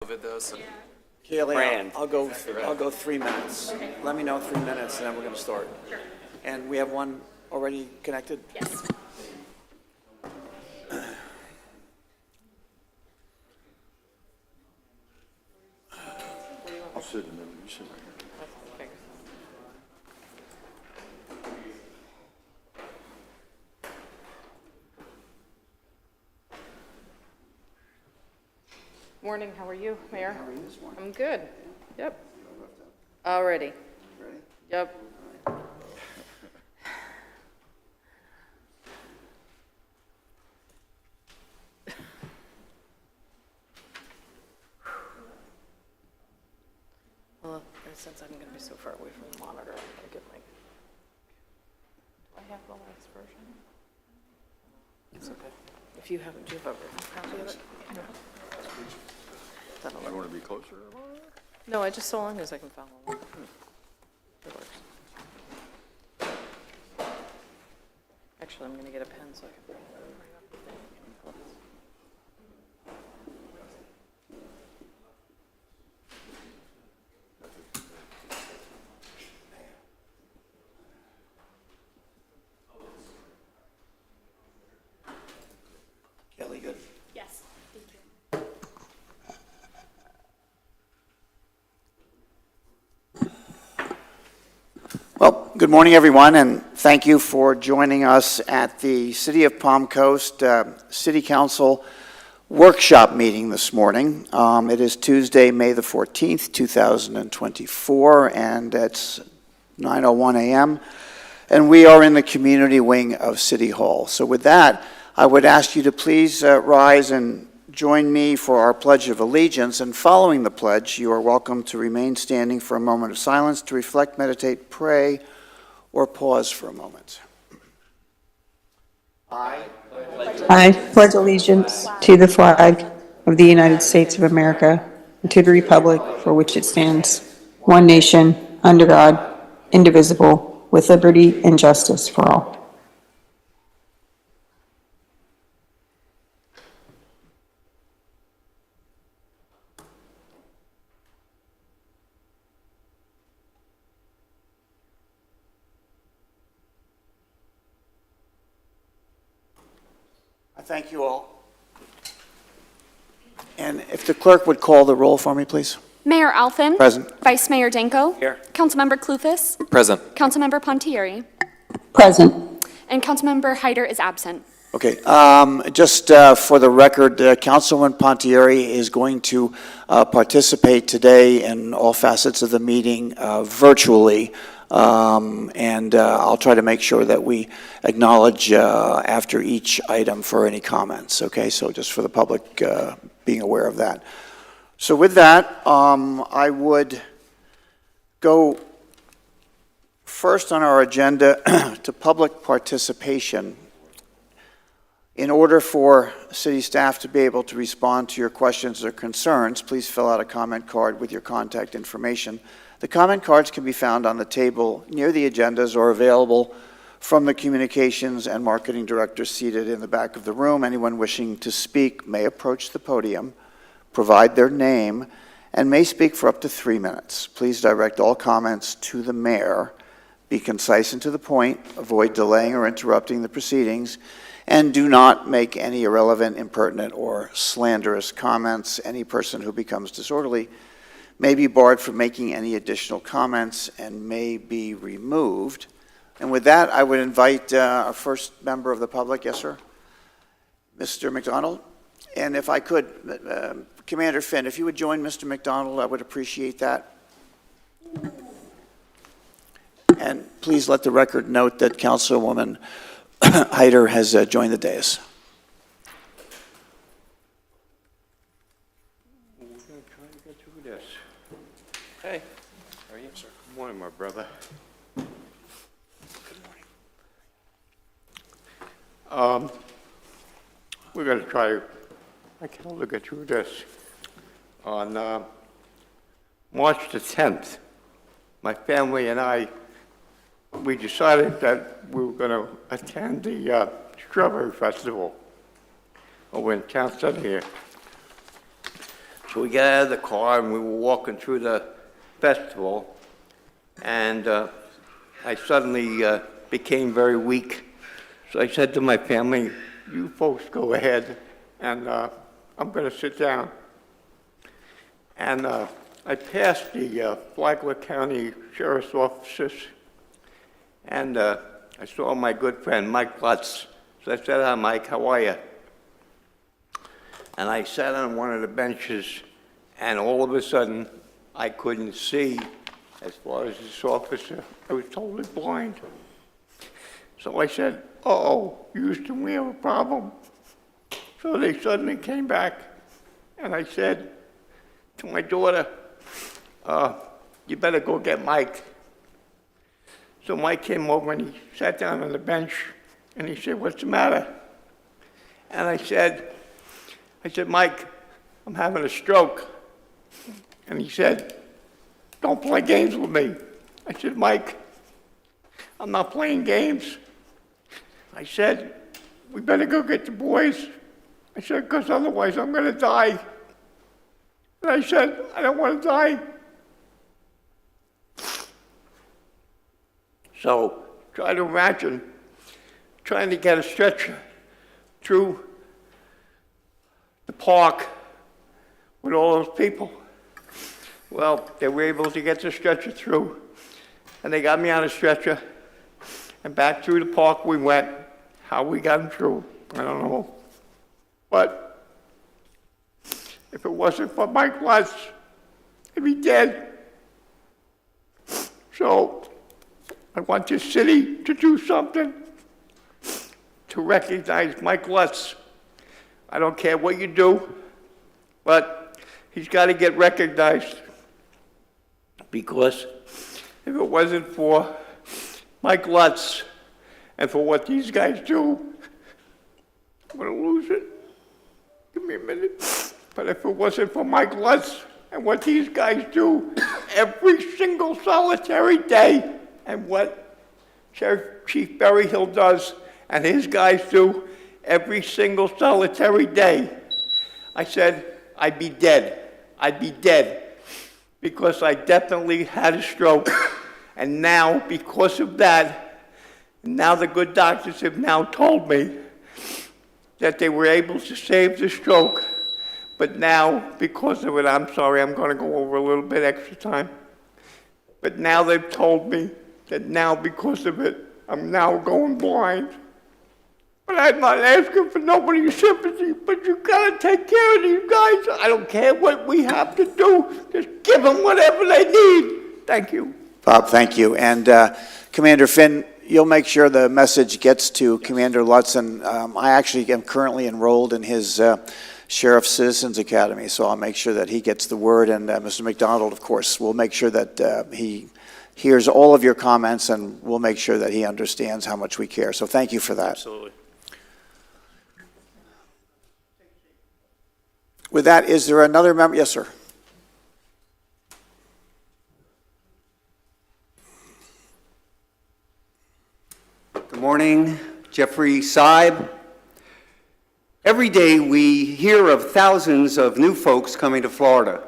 COVID though, so. Kaylee, Brand. I'll go 3 minutes. Let me know 3 minutes, and then we're going to start. And we have one already connected? Yes. I'll sit in the middle. You sit right here. Morning, how are you, Mayor? How are you this morning? I'm good. Yep. Already. Ready? Yep. Well, since I'm going to be so far away from the monitor, I'm going to get my... Do I have the last version? It's okay. If you haven't, do you have a copy of it? No. That'll You work. want to be closer? No, I just so long as I can follow along. It works. Actually, I'm going to get a pen so I can follow along right up the thing. Kelly, good. Yes, thank you. Well, good morning, everyone, and thank you for joining us at the City of Palm Coast City Council workshop meeting this morning. It is Tuesday, May the 14th, 2024, and it's 9:01 a.m., and we are in the community wing of City Hall. So with that, I would ask you to please rise and join me for our Pledge of Allegiance, and following the pledge, you are welcome to remain standing for a moment of silence to reflect, meditate, pray, or pause for a moment. I pledge allegiance to the flag of the United States of America and to the republic for which it stands, one nation, under God, indivisible, with liberty and justice for all. I thank you all. And if the clerk would call the roll for me, please. Mayor Alfin. Present. Vice Mayor Danko. Here. Councilmember Clufus. Present. Councilmember Pontieri. Present. And Councilmember Hyder is absent. Okay, just for the record, Councilman Pontieri is going to participate today in all facets of the meeting virtually, and I'll try to make sure that we acknowledge after each item for any comments, okay? So just for the public being aware of that. So with that, I would go first on our agenda to public participation. In order for city staff to be able to respond to your questions or concerns, please fill out a comment card with your contact information. The comment cards can be found on the table near the agendas or available from the communications and marketing director seated in the back of the room. Anyone wishing to speak may approach the podium, provide their name, and may speak for up to 3 minutes. Please direct all comments to the mayor. Be concise and to the point. Avoid delaying or interrupting the proceedings. And do not make any irrelevant, impertinent, or slanderous comments. Any person who becomes disorderly may be barred from making any additional comments and may be removed. And with that, I would invite our first member of the public. Yes, sir? Mr. McDonald? And if I could, Commander Finn, if you would join Mr. McDonald, I would appreciate that. And please let the record note that Councilwoman Hyder has joined the dais. We're going to try to get through this. Hey, how are you? Good morning, my brother. Good morning. We're going to try, I can look get through this. On March the 10th, my family and I, we decided that we were going to attend the Strawberry Festival over in Town Center here. So we got out of the car and we were walking through the festival, and I suddenly became very weak. So I said to my family, "You folks go ahead, and I'm going to sit down." And I passed the Flagler County Sheriff's offices, and I saw my good friend, Mike Lutz. So I said, "Hi, Mike, how are you?" And I sat on one of the benches, and all of a sudden, I couldn't see as far as this officer. I was totally blind. So I said, "Uh-oh, Houston, we have a problem." So they suddenly came back, and I said to my daughter, "You better go get Mike." So Mike came over and he sat down on the bench, and he said, "What's the matter?" And I said, "Mike, I'm having a stroke." And he said, "Don't play games with me." I said, "Mike, I'm not playing games." I said, "We better go get the boys." I said, "Because otherwise I'm going to die." And I said, "I don't want to die." So try to imagine trying to get a stretcher through the park with all those people. Well, they were able to get the stretcher through, and they got me on a stretcher, and back through the park we went. How we got him through, I don't know. But if it wasn't for Mike Lutz, he'd be dead. So I want this city to do something to recognize Mike Lutz. I don't care what you do, but he's got to get recognized, because if it wasn't for Mike Lutz and for what these guys do, I'm going to lose it. Give me a minute. But if it wasn't for Mike Lutz and what these guys do every single solitary day, and what Sheriff Chief Berryhill does and his guys do every single solitary day, I said, I'd be dead. I'd be dead. Because I definitely had a stroke. And now, because of that, now the good doctors have now told me that they were able to save the stroke. But now, because of it, I'm sorry, I'm going to go over a little bit extra time. But now they've told me that now, because of it, I'm now going blind. But I'm not asking for nobody's sympathy, but you gotta take care of these guys. I don't care what we have to do, just give them whatever they need. Thank you. Bob, thank you. And Commander Finn, you'll make sure the message gets to Commander Lutz. And I actually am currently enrolled in his Sheriff Citizens Academy, so I'll make sure that he gets the word. And Mr. McDonald, of course, will make sure that he hears all of your comments, and we'll make sure that he understands how much we care. So thank you for that. Absolutely. With that, is there another member? Yes, sir. Good morning, Jeffrey Seib. Every day we hear of thousands of new folks coming to Florida.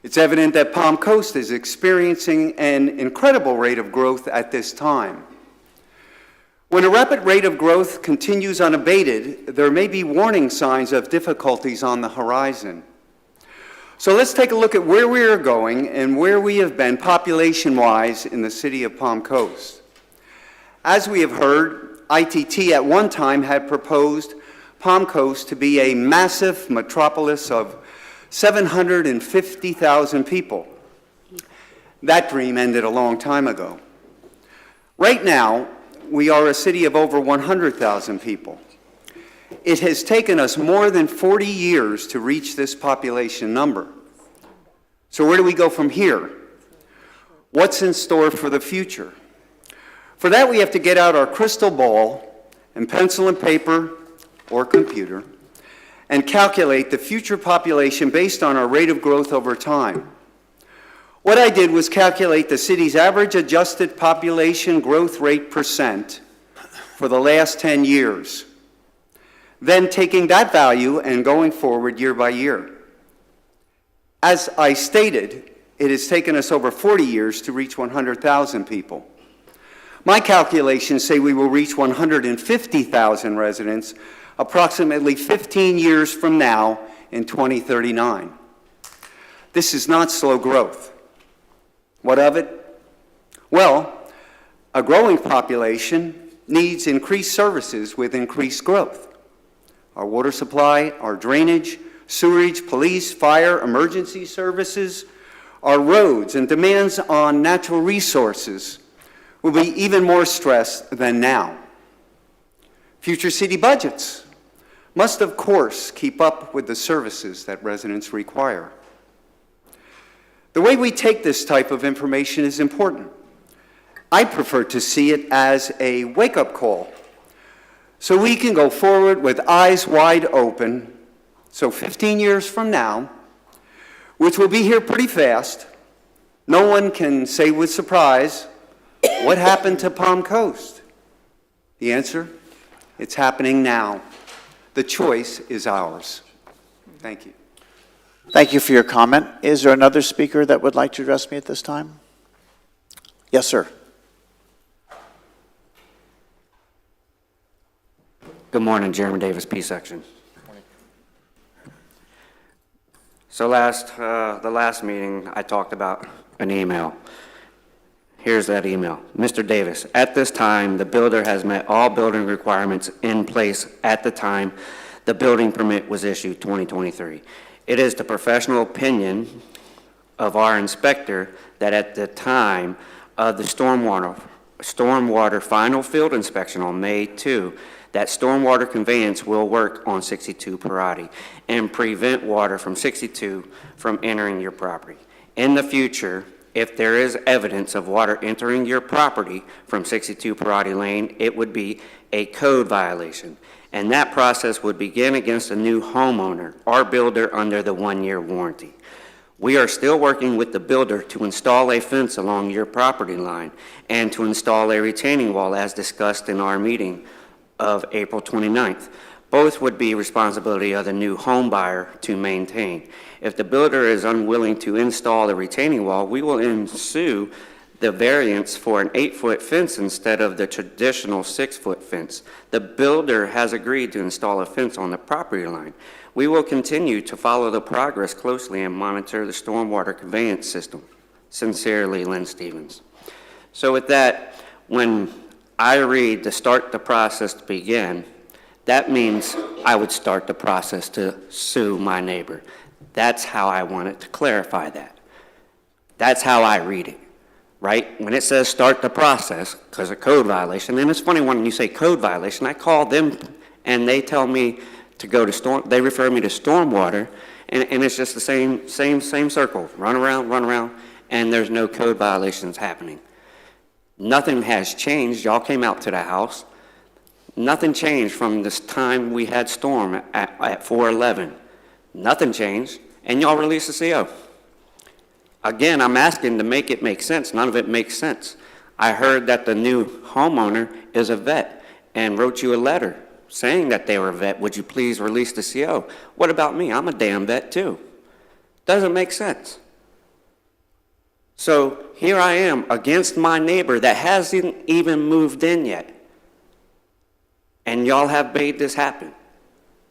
It's evident that Palm Coast is experiencing an incredible rate of growth at this time. When a rapid rate of growth continues unabated, there may be warning signs of difficulties on the horizon. So let's take a look at where we are going and where we have been population-wise in the city of Palm Coast. As we have heard, ITT at one time had proposed Palm Coast to be a massive metropolis of 750,000 people. That dream ended a long time ago. Right now, we are a city of over 100,000 people. It has taken us more than 40 years to reach this population number. So where do we go from here? What's in store for the future? For that, we have to get out our crystal ball and pencil and paper or computer and calculate the future population based on our rate of growth over time. What I did was calculate the city's average adjusted population growth rate percent for the last 10 years, then taking that value and going forward year by year. As I stated, it has taken us over 40 years to reach 100,000 people. My calculations say we will reach 150,000 residents approximately 15 years from now in 2039. This is not slow growth. What of it? Well, a growing population needs increased services with increased growth. Our water supply, our drainage, sewerage, police, fire, emergency services, our roads, and demands on natural resources will be even more stressed than now. Future city budgets must, of course, keep up with the services that residents require. The way we take this type of information is important. I prefer to see it as a wake-up call, so we can go forward with eyes wide open. So 15 years from now, which will be here pretty fast, no one can say with surprise, what happened to Palm Coast? The answer, it's happening now. The choice is ours. Thank you. Thank you for your comment. Is there another speaker that would like to address me at this time? Yes, sir. Good morning, Jeremy Davis, P-section. So the last meeting, I talked about an email. Here's that email. Mr. Davis, at this time, the builder has met all building requirements in place at the time the building permit was issued, 2023. It is the professional opinion of our inspector that at the time of the stormwater final field inspection on May 2, that stormwater conveyance will work on 62 Parati and prevent water from 62 from entering your property. In the future, if there is evidence of water entering your property from 62 Parati Lane, it would be a code violation. And that process would begin against a new homeowner or builder under the 1-year warranty. We are still working with the builder to install a fence along your property line and to install a retaining wall as discussed in our meeting of April 29th. Both would be responsibility of the new home buyer to maintain. If the builder is unwilling to install the retaining wall, we will ensue the variance for an 8-foot fence instead of the traditional 6-foot fence. The builder has agreed to install a fence on the property line. We will continue to follow the progress closely and monitor the stormwater conveyance system. Sincerely, Lynn Stevens. So with that, when I read to start the process to begin, that means I would start the process to sue my neighbor. That's how I wanted to clarify that. That's how I read it, right? When it says start the process, because of code violation, and it's funny when you say code violation, I call them and they tell me to go to they refer me to stormwater, and it's just the same circle, run around, and there's no code violations happening. Nothing has changed. Y'all came out to the house. Nothing changed from this time we had storm at 411. Nothing changed, and y'all released the CO. Again, I'm asking to make it make sense. None of it makes sense. I heard that the new homeowner is a vet and wrote you a letter saying that they were a vet. Would you please release the CO? What about me? I'm a damn vet too. Doesn't make sense. So here I am against my neighbor that hasn't even moved in yet. And y'all have made this happen,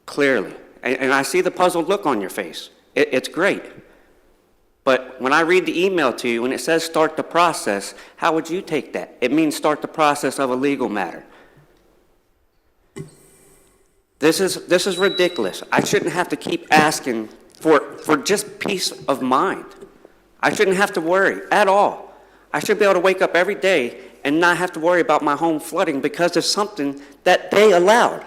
clearly. And I see the puzzled look on your face. It's great. But when I read the email to you and it says start the process, how would you take that? It means start the process of a legal matter. This is ridiculous. I shouldn't have to keep asking for just peace of mind. I shouldn't have to worry at all. I should be able to wake up every day and not have to worry about my home flooding because of something that they allowed.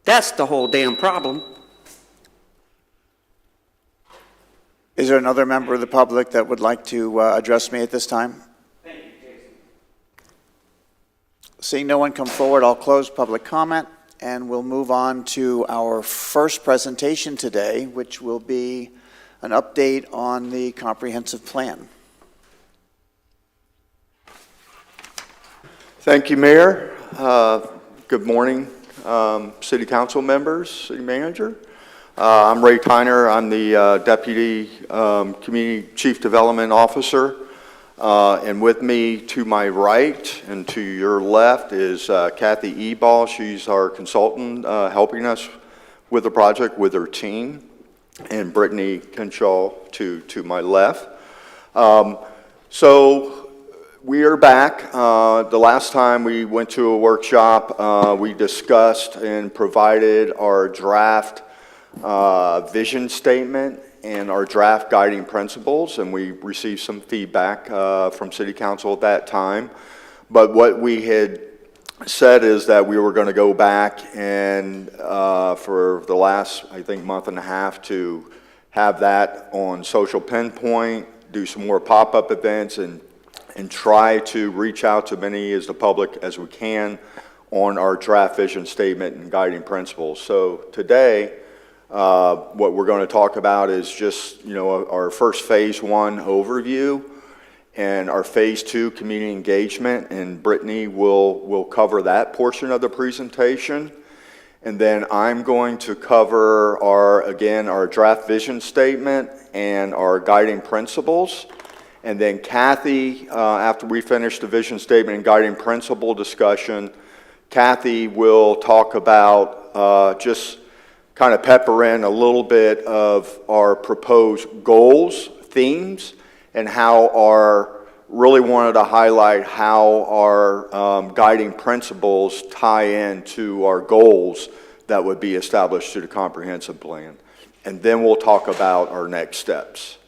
That's the whole damn problem. Is there another member of the public that would like to address me at this time? Thank you, Jason. Seeing no one come forward, I'll close public comment, and we'll move on to our first presentation today, which will be an update on the comprehensive plan. Thank you, Mayor. Good morning, City Council members, City Manager. I'm Ray Tyner. I'm the Deputy Community Chief Development Officer. And with me to my right and to your left is Kathy Ebal. She's our consultant helping us with the project with her team. And Brittany Kinshaw to my left. So we are back. The last time we went to a workshop, we discussed and provided our draft vision statement and our draft guiding principles, and we received some feedback from City Council at that time. But what we had said is that we were going to go back and for the last, I think, month and a half to have that on Social Pinpoint, do some more pop-up events, and try to reach out to many as the public as we can on our draft vision statement and guiding principles. So today, what we're going to talk about is just, our first phase 1 overview and our phase 2 community engagement, and Brittany will cover that portion of the presentation. And then I'm going to cover our draft vision statement and our guiding principles. And then Kathy, after we finish the vision statement and guiding principle discussion, Kathy will talk about just kind of pepper in a little bit of our proposed goals, themes, and really wanted to highlight how our guiding principles tie into our goals that would be established through the comprehensive plan. And then we'll talk about our next steps.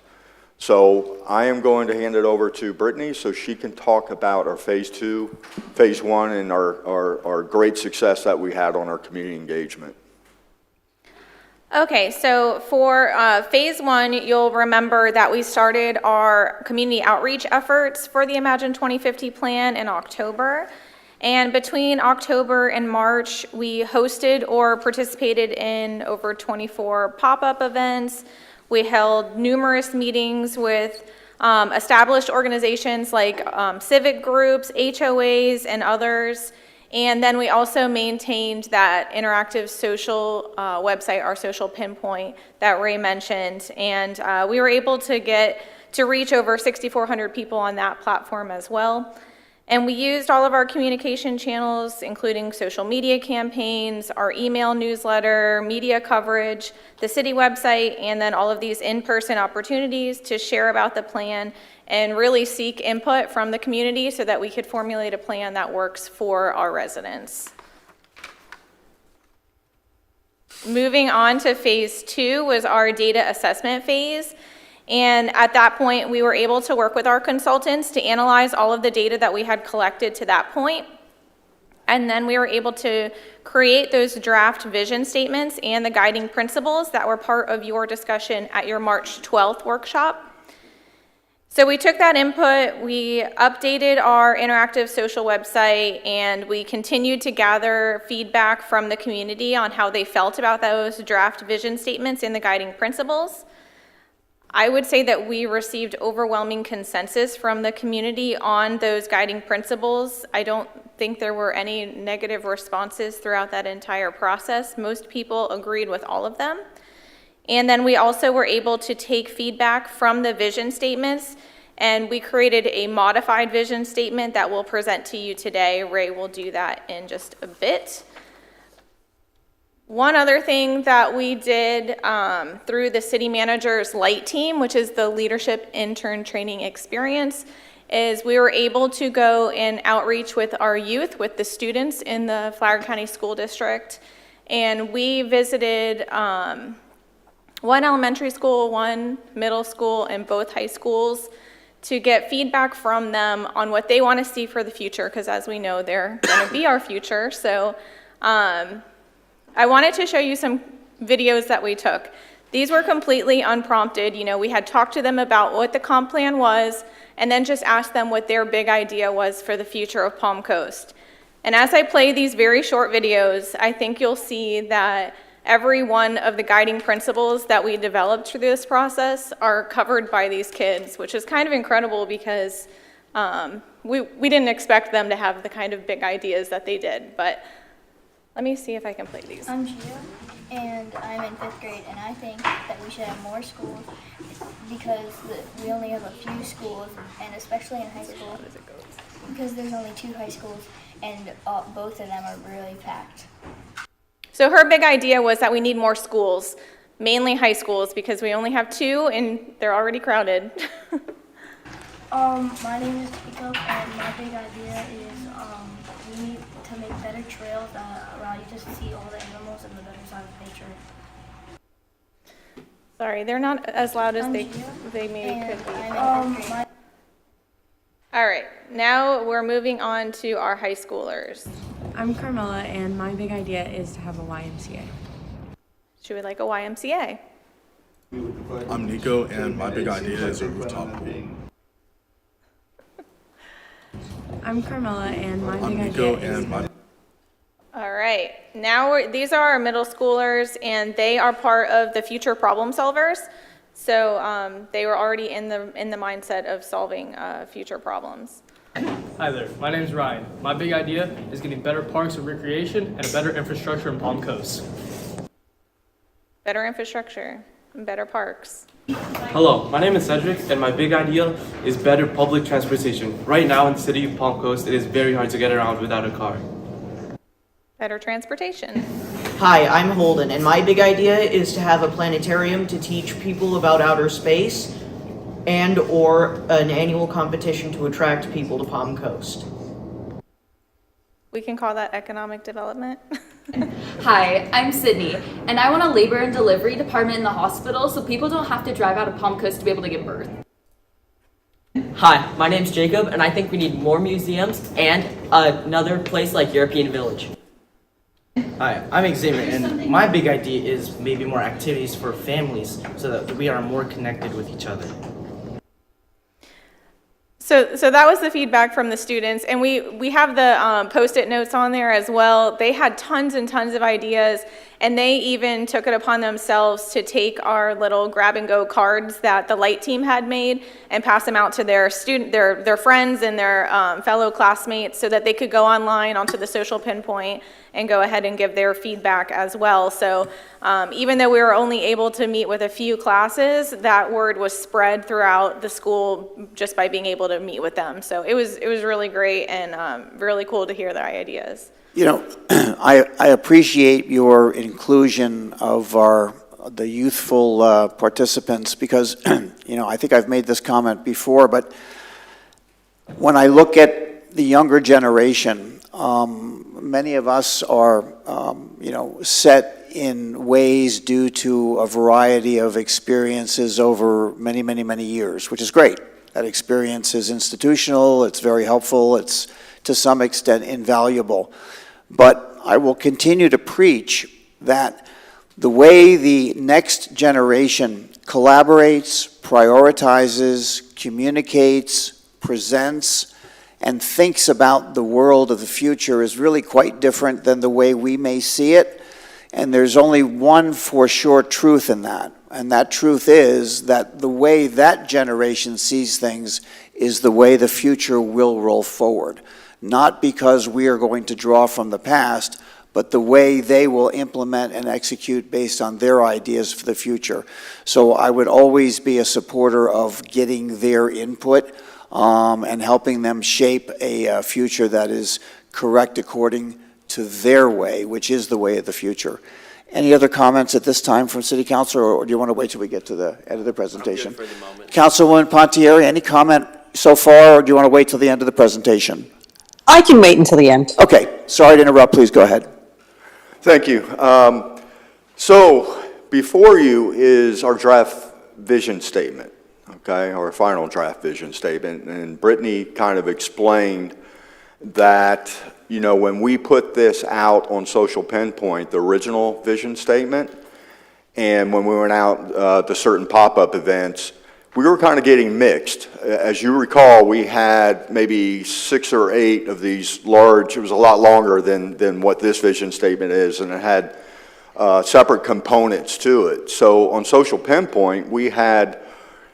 So I am going to hand it over to Brittany so she can talk about our phase 2, phase 1, and our great success that we had on our community engagement. Okay, so for phase 1, you'll remember that we started our community outreach efforts for the Imagine 2050 plan in October. And between October and March, we hosted or participated in over 24 pop-up events. We held numerous meetings with established organizations like civic groups, HOAs, and others. And then we also maintained that interactive social website, our Social Pinpoint, that Ray mentioned. And we were able to reach over 6,400 people on that platform as well. And we used all of our communication channels, including social media campaigns, our email newsletter, media coverage, the city website, and then all of these in-person opportunities to share about the plan and really seek input from the community so that we could formulate a plan that works for our residents. Moving on to phase 2 was our data assessment phase. And at that point, we were able to work with our consultants to analyze all of the data that we had collected to that point. And then we were able to create those draft vision statements and the guiding principles that were part of your discussion at your March 12th workshop. So we took that input, we updated our interactive social website, and we continued to gather feedback from the community on how they felt about those draft vision statements and the guiding principles. I would say that we received overwhelming consensus from the community on those guiding principles. I don't think there were any negative responses throughout that entire process. Most people agreed with all of them. And then we also were able to take feedback from the vision statements, and we created a modified vision statement that we'll present to you today. Ray will do that in just a bit. One other thing that we did through the city manager's LIGHT team, which is the Leadership Intern Training Experience, is we were able to go and outreach with our youth, with the students in the Flower County School District. And we visited one elementary school, one middle school, and both high schools to get feedback from them on what they want to see for the future, because as we know, they're going to be our future. So I wanted to show you some videos that we took. These were completely unprompted. We had talked to them about what the comp plan was, and then just asked them what their big idea was for the future of Palm Coast. And as I play these very short videos, I think you'll see that every one of the guiding principles that we developed through this process are covered by these kids, which is kind of incredible because we didn't expect them to have the kind of big ideas that they did. But let me see if I can play these. I'm Gia. and I'm in 5th grade, and I think that we should have more schools because we only have a few schools, and especially in high school, because there's only 2 high schools, and both of them are really packed. So her big idea was that we need more schools, mainly high schools, because we only have 2 and they're already crowded. My name is Jacob, and my big idea is we need to make better trails that allow you to see all the animals and the better side of nature. Sorry, they're not as loud as they maybe could be. All right, now we're moving on to our high schoolers. I'm Carmela, and my big idea is to have a YMCA. Should we like a YMCA? I'm Nico, and my big idea is a rooftop pool. I'm Carmela, and my I'm big Nico, idea is... and my All right, now these are our middle schoolers, and they are part of the future problem solvers. So they were already in the mindset of solving future problems. Hi there, my name is Ryan. My big idea is getting better parks and recreation and a better infrastructure in Palm Coast. Better infrastructure and better parks. Hello, my name is Cedric, and my big idea is better public transportation. Right now in the city of Palm Coast, it is very hard to get around without a car. Better transportation. Hi, I'm Holden, and my big idea is to have a planetarium to teach people about outer space and or an annual competition to attract people to Palm Coast. We can call that economic development. Hi, I'm Sydney, and I want a labor and delivery department in the hospital so people don't have to drive out of Palm Coast to be able to give birth. Hi, my name's Jacob, and I think we need more museums and another place like European Village. Hi, I'm Xavier, and my big idea is maybe more activities for families so that we are more connected with each other. So that was the feedback from the students, and we have the Post-it notes on there as well. They had tons and tons of ideas, and they even took it upon themselves to take our little grab-and-go cards that the Light team had made and pass them out to their friends and their fellow classmates so that they could go online onto the Social Pinpoint and go ahead and give their feedback as well. So even though we were only able to meet with a few classes, that word was spread throughout the school just by being able to meet with them. So it was really great and really cool to hear their ideas. You know, I appreciate your inclusion of the youthful participants because, you know, I think I've made this comment before, but when I look at the younger generation, many of us are, you know, set in ways due to a variety of experiences over many, many, many years, which is great. That experience is institutional, it's very helpful, it's to some extent invaluable. But I will continue to preach that the way the next generation collaborates, prioritizes, communicates, presents, and thinks about the world of the future is really quite different than the way we may see it. And there's only one for sure truth in that. And that truth is that the way that generation sees things is the way the future will roll forward. Not because we are going to draw from the past, but the way they will implement and execute based on their ideas for the future. So I would always be a supporter of getting their input and helping them shape a future that is correct according to their way, which is the way of the future. Any other comments at this time from City Council, or do you want to wait till we get to the end of the presentation? I'm good for the moment. Councilwoman Pontieri, any comment so far, or do you want to wait till the end of the presentation? I can wait until the end. Okay, sorry to interrupt, please go ahead. Thank you. So before you is our draft vision statement, okay, our final draft vision statement. And Brittany kind of explained that, you know, when we put this out on Social Pinpoint, the original vision statement, and when we went out to certain pop-up events, we were kind of getting mixed. As you recall, we had maybe 6 or 8 of these large, it was a lot longer than what this vision statement is, and it had separate components to it. So on Social Pinpoint, we had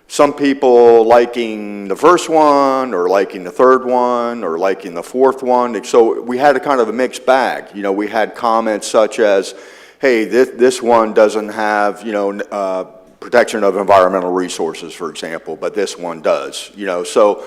some people liking the first one, or liking the third one, or liking the fourth one. So we had a kind of a mixed bag. You know, we had comments such as, hey, this one doesn't have, protection of environmental resources, for example, but this one does, So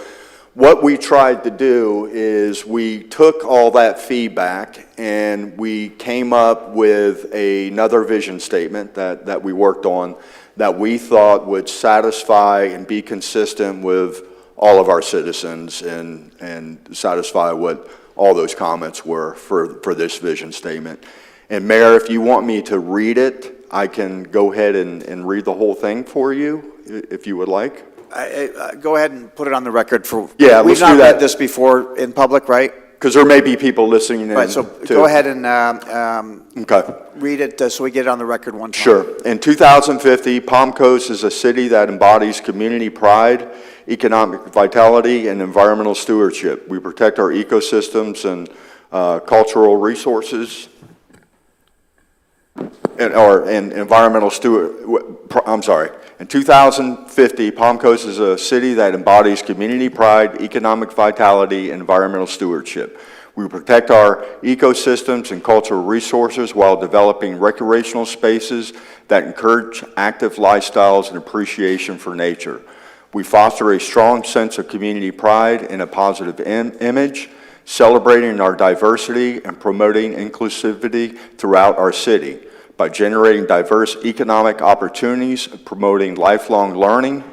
what we tried to do is we took all that feedback and we came up with another vision statement that we worked on that we thought would satisfy and be consistent with all of our citizens and satisfy what all those comments were for this vision statement. And Mayor, if you want me to read it, I can go ahead and read the whole thing for you, if you would like. Go ahead and put it on the record for. Yeah, We've let's do not that. read this before in public, right? Because there may be people listening in. Right, so too. go ahead and Okay. read it so we get it on the record one time. Sure. In 2050, Palm Coast is a city that embodies community pride, economic vitality, and environmental stewardship. We protect our ecosystems and cultural resources, and environmental In 2050, Palm Coast is a city that embodies community pride, economic vitality, and environmental stewardship. We protect our ecosystems and cultural resources while developing recreational spaces that encourage active lifestyles and appreciation for nature. We foster a strong sense of community pride and a positive image, celebrating our diversity and promoting inclusivity throughout our city by generating diverse economic opportunities and promoting lifelong learning.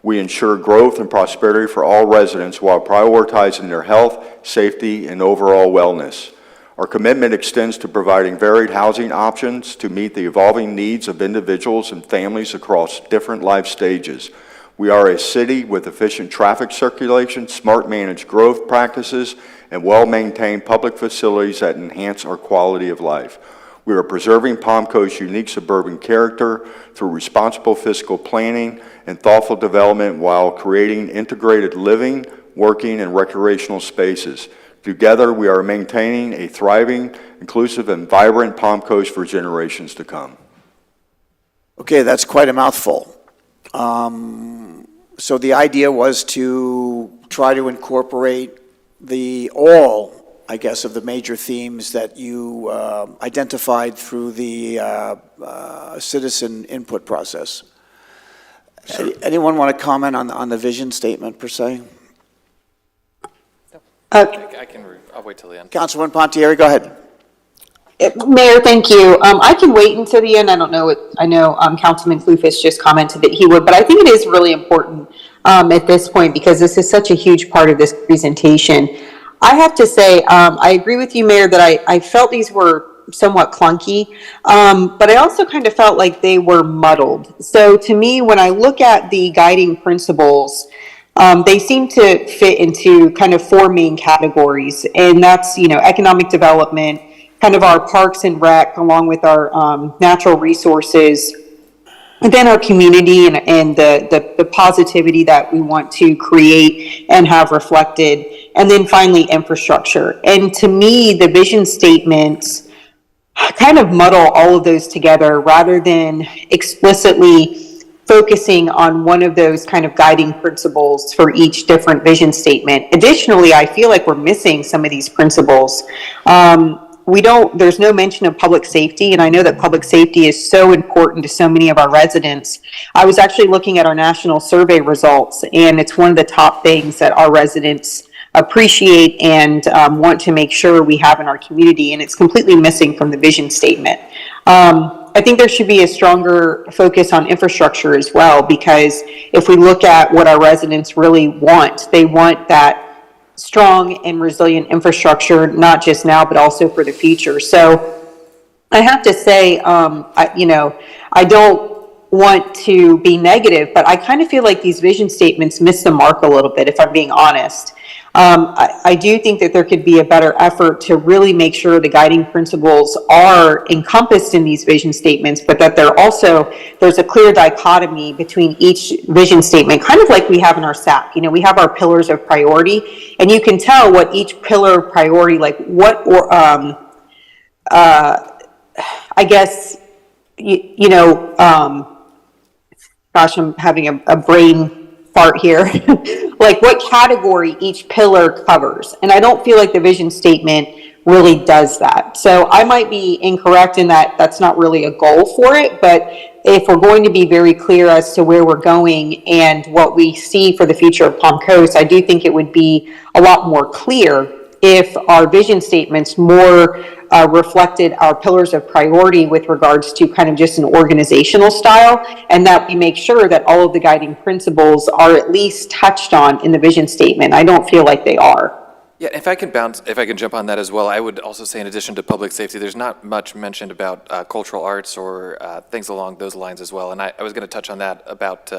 We ensure growth and prosperity for all residents while prioritizing their health, safety, and overall wellness. Our commitment extends to providing varied housing options to meet the evolving needs of individuals and families across different life stages. We are a city with efficient traffic circulation, smart managed growth practices, and well-maintained public facilities that enhance our quality of life. We are preserving Palm Coast's unique suburban character through responsible fiscal planning and thoughtful development while creating integrated living, working, and recreational spaces. Together, we are maintaining a thriving, inclusive, and vibrant Palm Coast for generations to come. Okay, that's quite a mouthful. So the idea was to try to incorporate all of the major themes that you identified through the citizen input process. Anyone want to comment on the vision statement per se? I'll wait till the end. Councilman Pontieri, go ahead. Mayor, thank you. I can wait until the end. I don't know I know Councilman Clufus just commented that he would, but I think it is really important at this point because this is such a huge part of this presentation. I have to say, I agree with you, Mayor, that I felt these were somewhat clunky, but I also kind of felt like they were muddled. So to me, when I look at the guiding principles, they seem to fit into kind of four main categories, and that's, economic development, kind of our parks and rec, along with our natural resources, and then our community and the positivity that we want to create and have reflected, and then finally infrastructure. And to me, the vision statements kind of muddle all of those together rather than explicitly focusing on one of those kind of guiding principles for each different vision statement. Additionally, I feel like we're missing some of these principles. There's no mention of public safety, and I know that public safety is so important to so many of our residents. I was actually looking at our national survey results, and it's one of the top things that our residents appreciate and want to make sure we have in our community, and it's completely missing from the vision statement. I think there should be a stronger focus on infrastructure as well, because if we look at what our residents really want, they want that strong and resilient infrastructure, not just now, but also for the future. So I have to say, I don't want to be negative, but I kind of feel like these vision statements miss the mark a little bit, if I'm being honest. I do think that there could be a better effort to really make sure the guiding principles are encompassed in these vision statements, but that there's a clear dichotomy between each vision statement, kind of like we have in our SAP. We have our pillars of priority, and you can tell what each pillar of priority, gosh, I'm having a brain fart here, like what category each pillar covers. And I don't feel like the vision statement really does that. So I might be incorrect in that that's not really a goal for it, but if we're going to be very clear as to where we're going and what we see for the future of Palm Coast, I do think it would be a lot more clear if our vision statements more reflected our pillars of priority with regards to kind of just an organizational style, and that we make sure that all of the guiding principles are at least touched on in the vision statement. I don't feel like they are. Yeah, if I can jump on that as well, I would also say in addition to public safety, there's not much mentioned about cultural arts or things along those lines as well. And I was going to touch on that about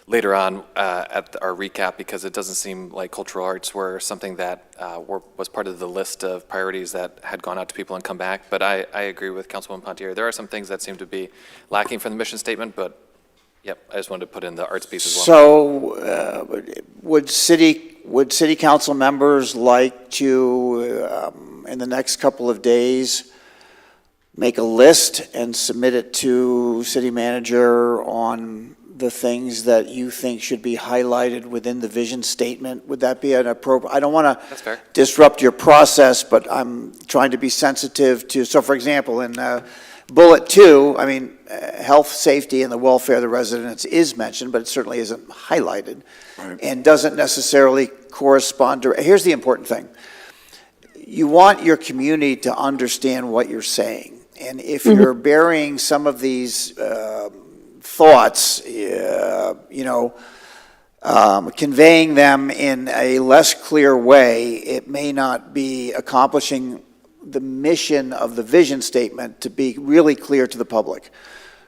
later on at our recap, because it doesn't seem like cultural arts were something that was part of the list of priorities that had gone out to people and come back. But I agree with Councilwoman Pontieri. There are some things that seem to be lacking from the mission statement, but yep, I just wanted to put in the arts piece as well. So would city council members like to, in the next couple of days, make a list and submit it to city manager on the things that you think should be highlighted within the vision statement? Would that be an appropriate? I don't want to disrupt your process, but I'm trying to be sensitive to, so for example, in bullet 2, I mean, health, safety, and the welfare of the residents is mentioned, but it certainly isn't highlighted, and doesn't necessarily correspond to, here's the important thing. You want your community to understand what you're saying, and if you're burying some of these thoughts, conveying them in a less clear way, it may not be accomplishing the mission of the vision statement to be really clear to the public.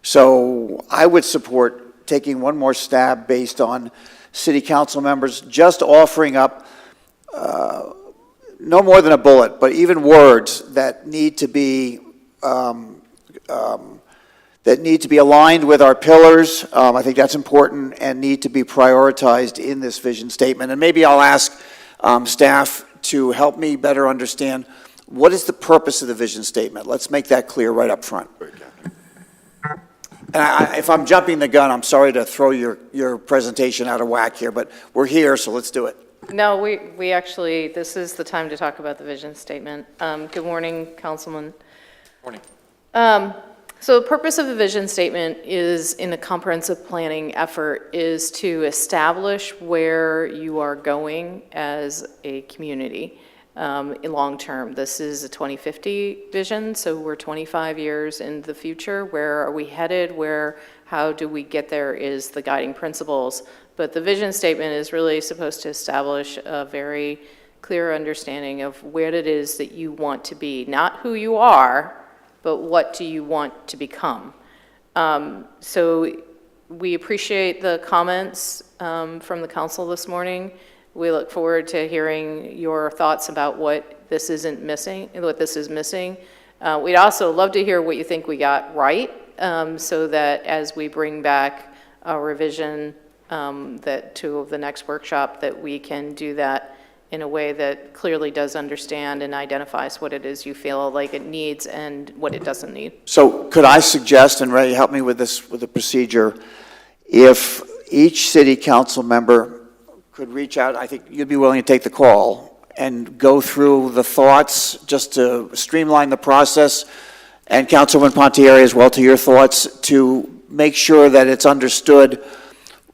So I would support taking one more stab based on city council members just offering up no more than a bullet, but even words that need to be aligned with our pillars. I think that's important, and need to be prioritized in this vision statement. And maybe I'll ask staff to help me better understand what is the purpose of the vision statement. Let's make that clear right up front. And if I'm jumping the gun, I'm sorry to throw your presentation out of whack here, but we're here, so let's do it. No, we actually, this is the time to talk about the vision statement. Good morning, Councilman. Morning. So the purpose of the vision statement is, in a comprehensive planning effort, is to establish where you are going as a community in long term. This is a 2050 vision, so we're 25 years in the future. Where are we headed? How do we get there is the guiding principles. But the vision statement is really supposed to establish a very clear understanding of where it is that you want to be, not who you are, but what do you want to become? So we appreciate the comments from the council this morning. We look forward to hearing your thoughts about what this is missing. We'd also love to hear what you think we got right, so that as we bring back a revision to the next workshop, that we can do that in a way that clearly does understand and identifies what it is you feel like it needs and what it doesn't need. So could I suggest, and Ray, help me with this, with the procedure, if each city council member could reach out, I think you'd be willing to take the call and go through the thoughts just to streamline the process, and Councilwoman Pontieri as well, to your thoughts, to make sure that it's understood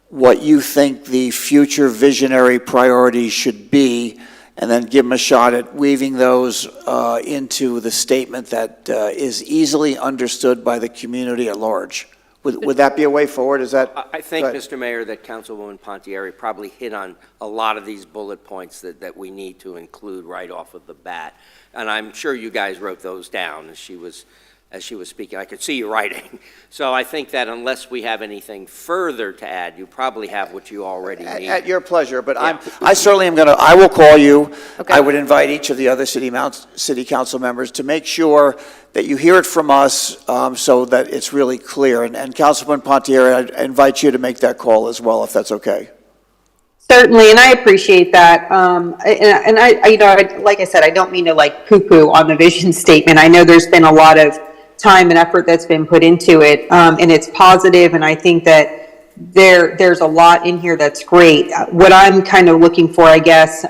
what you think the future visionary priorities should be, and then give them a shot at weaving those into the statement that is easily understood by the community at large. Would that be a way forward? Is that? I think, Mr. Mayor, that Councilwoman Pontieri probably hit on a lot of these bullet points that we need to include right off of the bat. And I'm sure you guys wrote those down as she was speaking. I could see you writing. So I think that unless we have anything further to add, you probably have what you already need. At your pleasure, but yeah. I certainly am I will call you. Okay. I would invite each of the other city council members to make sure that you hear it from us, so that it's really clear. And Councilman Pontieri, I invite you to make that call as well, if that's okay. Certainly, and I appreciate that. And I, like I said, I don't mean to poo-poo on the vision statement. I know there's been a lot of time and effort that's been put into it, and it's positive, and I think that there's a lot in here that's great. What I'm kind of looking for, I guess,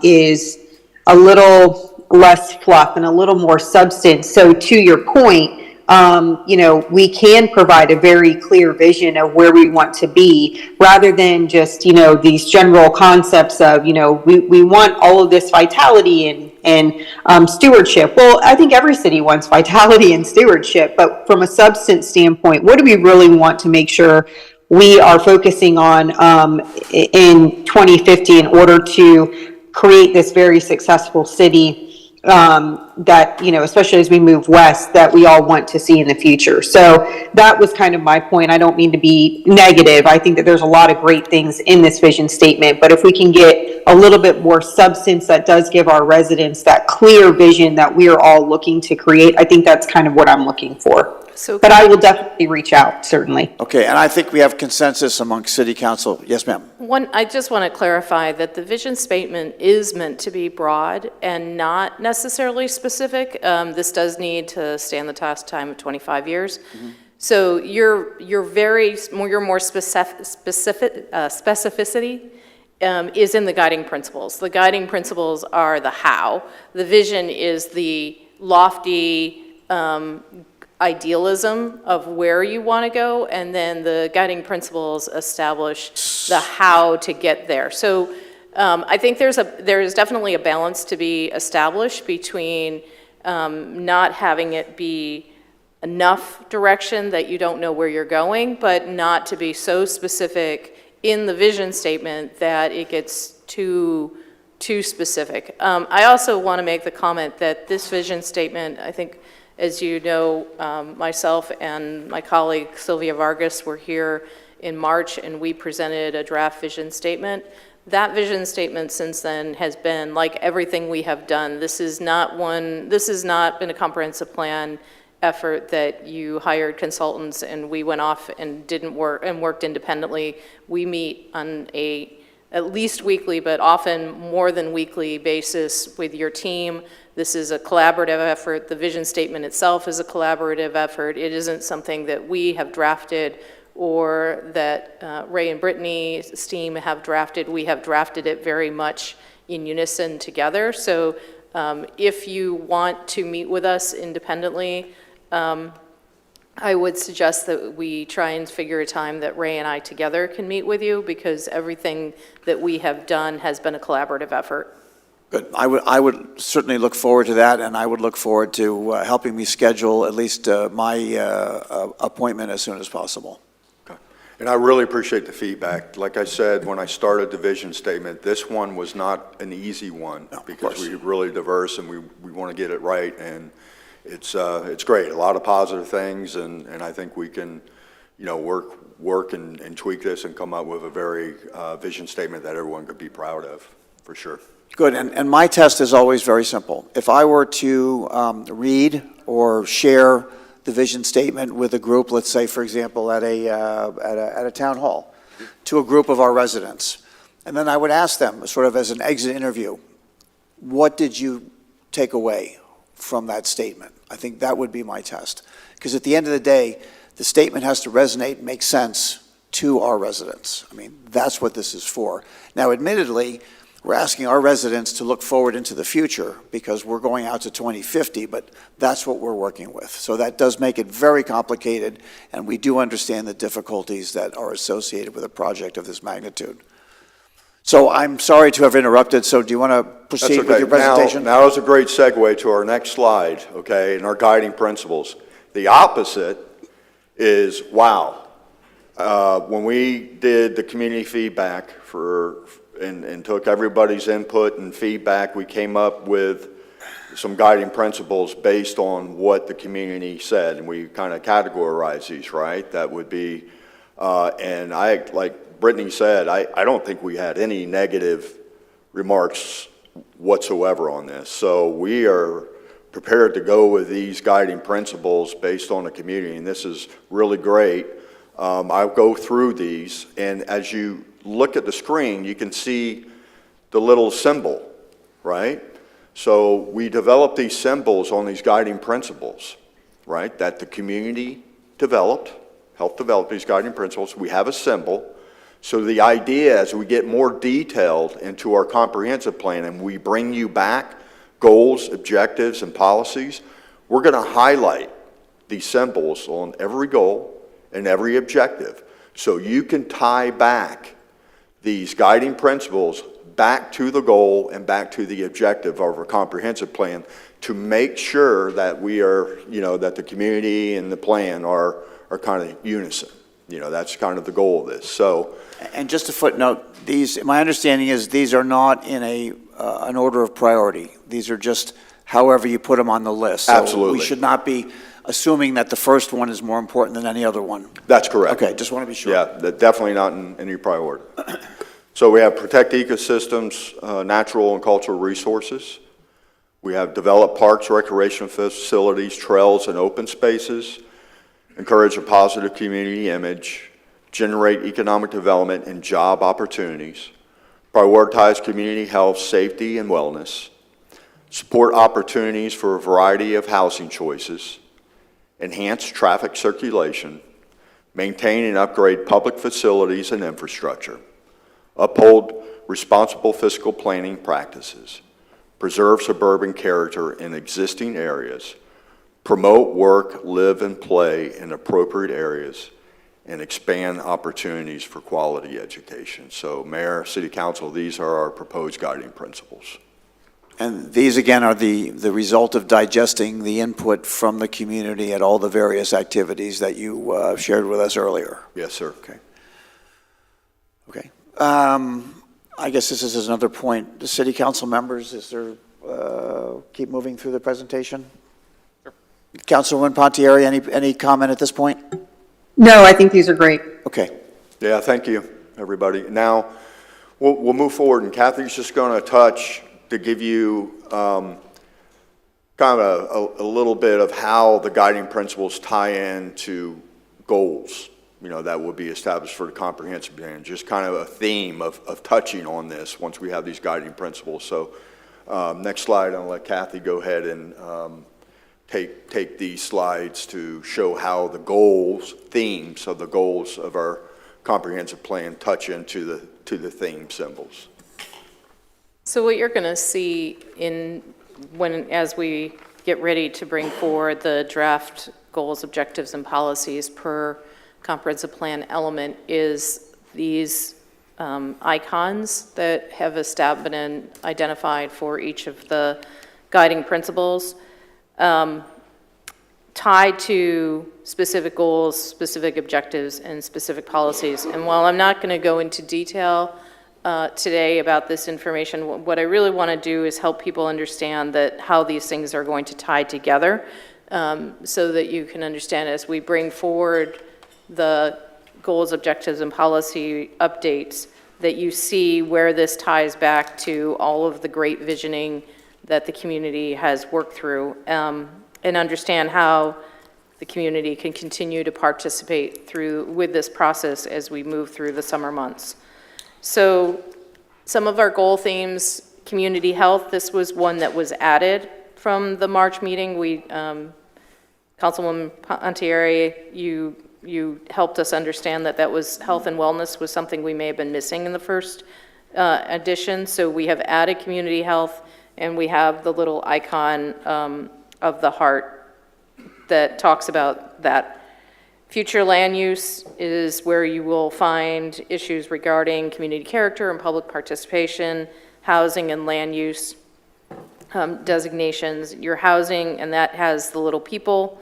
is a little less fluff and a little more substance. So to your point, we can provide a very clear vision of where we want to be rather than just, these general concepts of, we want all of this vitality and stewardship. Well, I think every city wants vitality and stewardship, but from a substance standpoint, what do we really want to make sure we are focusing on in 2050 in order to create this very successful city that, especially as we move west, that we all want to see in the future. So that was kind of my point. I don't mean to be negative. I think that there's a lot of great things in this vision statement, but if we can get a little bit more substance that does give our residents that clear vision that we are all looking to create, I think that's kind of what I'm looking for. But I will definitely reach out, certainly. Okay, and I think we have consensus among city council. Yes, ma'am. I just want to clarify that the vision statement is meant to be broad and not necessarily specific. This does need to stand the test time of 25 years. Mm-hmm. So your more specificity is in the guiding principles. The guiding principles are the how. The vision is the lofty idealism of where you want to go, and then the guiding principles establish the how to get there. So I think there is definitely a balance to be established between not having it be enough direction that you don't know where you're going, but not to be so specific in the vision statement that it gets too specific. I also want to make the comment that this vision statement, I think, as you know, myself and my colleague Sylvia Vargas were here in March, and we presented a draft vision statement. That vision statement since then has been like everything we have done. This has not been a comprehensive plan effort that you hired consultants and we went off and didn't work and worked independently. We meet on at least weekly, but often more than weekly basis with your team. This is a collaborative effort. The vision statement itself is a collaborative effort. It isn't something that we have drafted or that Ray and Brittany's team have drafted. We have drafted it very much in unison together. So if you want to meet with us independently, I would suggest that we try and figure a time that Ray and I together can meet with you, because everything that we have done has been a collaborative effort. Good. I would certainly look forward to that, and I would look forward to helping me schedule at least my appointment as soon as possible. Okay. And I really appreciate the feedback. Like I said, when I started the vision statement, this one was not an easy one, because we're really diverse and we want to get it right, and it's great. A lot of positive things, and I think we can, work and tweak this and come up with a very vision statement that everyone could be proud of, for sure. Good, and my test is always very simple. If I were to read or share the vision statement with a group, let's say, for example, at a town hall, to a group of our residents, and then I would ask them, sort of as an exit interview, what did you take away from that statement? I think that would be my test. Because at the end of the day, the statement has to resonate and make sense to our residents. I mean, that's what this is for. Now, admittedly, we're asking our residents to look forward into the future because we're going out to 2050, but that's what we're working with. So that does make it very complicated, and we do understand the difficulties that are associated with a project of this magnitude. So I'm sorry to have interrupted, so do you want to proceed with your presentation? Now is a great segue to our next slide, okay, and our guiding principles. The opposite is, wow. When we did the community feedback and took everybody's input and feedback, we came up with some guiding principles based on what the community said, and we kind of categorized these, right? That would be, and like Brittany said, I don't think we had any negative remarks whatsoever on this. So we are prepared to go with these guiding principles based on the community, and this is really great. I'll go through these, and as you look at the screen, you can see the little symbol, right? So we developed these symbols on these guiding principles, right? That the community developed, helped develop these guiding principles. We have a symbol. So the idea, as we get more detailed into our comprehensive plan and we bring you back goals, objectives, and policies, we're going to highlight these symbols on every goal and every objective, so you can tie back these guiding principles back to the goal and back to the objective of our comprehensive plan to make sure that we are, that the community and the plan are kind of unison. That's kind of the goal of this. So, And just a footnote, my understanding is these are not in an order of priority. These are just however you put them on the list. So Absolutely. we should not be assuming that the first one is more important than any other one. That's correct. Okay, just want to be sure. Yeah, definitely not in any priority. So we have protect ecosystems, natural and cultural resources. We have develop parks, recreation facilities, trails, and open spaces. Encourage a positive community image. Generate economic development and job opportunities. Prioritize community health, safety, and wellness. Support opportunities for a variety of housing choices. Enhance traffic circulation. Maintain and upgrade public facilities and infrastructure. Uphold responsible fiscal planning practices. Preserve suburban character in existing areas. Promote work, live, and play in appropriate areas, and expand opportunities for quality education. So, Mayor, City Council, these are our proposed guiding principles. And these, again, are the result of digesting the input from the community at all the various activities that you shared with us earlier. Yes, sir. Okay. Okay. I guess this is another point. The city council members, keep moving through the presentation? Sure. Councilwoman Pontieri, any comment at this point? No, I think these are great. Okay. Yeah, thank you, everybody. Now, we'll move forward, and Kathy's just going to touch to give you kind of a little bit of how the guiding principles tie into goals, that will be established for the comprehensive plan, just kind of a theme of touching on this once we have these guiding principles. So next slide, I'll let Kathy go ahead and take these slides to show how the themes of the goals of our comprehensive plan touch into the theme symbols. So what you're going to see as we get ready to bring forward the draft goals, objectives, and policies per comprehensive plan element is these icons that have been identified for each of the guiding principles, tied to specific goals, specific objectives, and specific policies. And while I'm not going to go into detail today about this information, what I really want to do is help people understand that how these things are going to tie together, so that you can understand as we bring forward the goals, objectives, and policy updates, that you see where this ties back to all of the great visioning that the community has worked through, and understand how the community can continue to participate with this process as we move through the summer months. So some of our goal themes, community health, this was one that was added from the March meeting. Councilwoman Pontieri, you helped us understand that was health and wellness was something we may have been missing in the first edition. So we have added community health, and we have the little icon of the heart that talks about that. Future land use is where you will find issues regarding community character and public participation, housing and land use designations. Your housing, and that has the little people.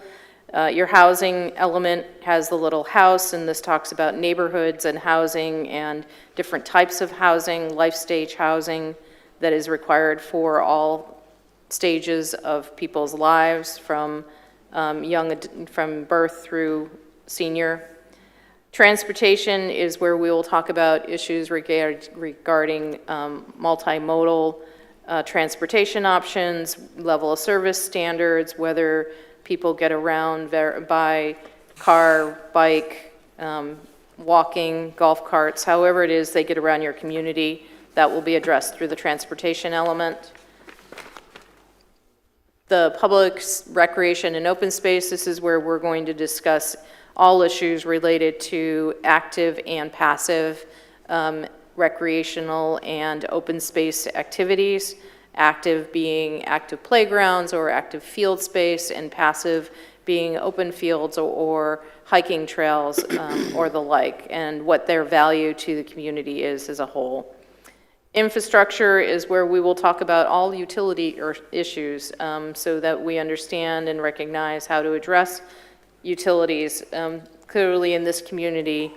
Your housing element has the little house, and this talks about neighborhoods and housing and different types of housing, life stage housing that is required for all stages of people's lives, from from birth through senior. Transportation is where we will talk about issues regarding multimodal transportation options, level of service standards, whether people get around by car, bike, walking, golf carts, however it is they get around your community, that will be addressed through the transportation element. The public recreation and open space, this is where we're going to discuss all issues related to active and passive recreational and open space activities, active being active playgrounds or active field space, and passive being open fields or hiking trails or the like, and what their value to the community is as a whole. Infrastructure is where we will talk about all utility issues so that we understand and recognize how to address utilities. Clearly in this community,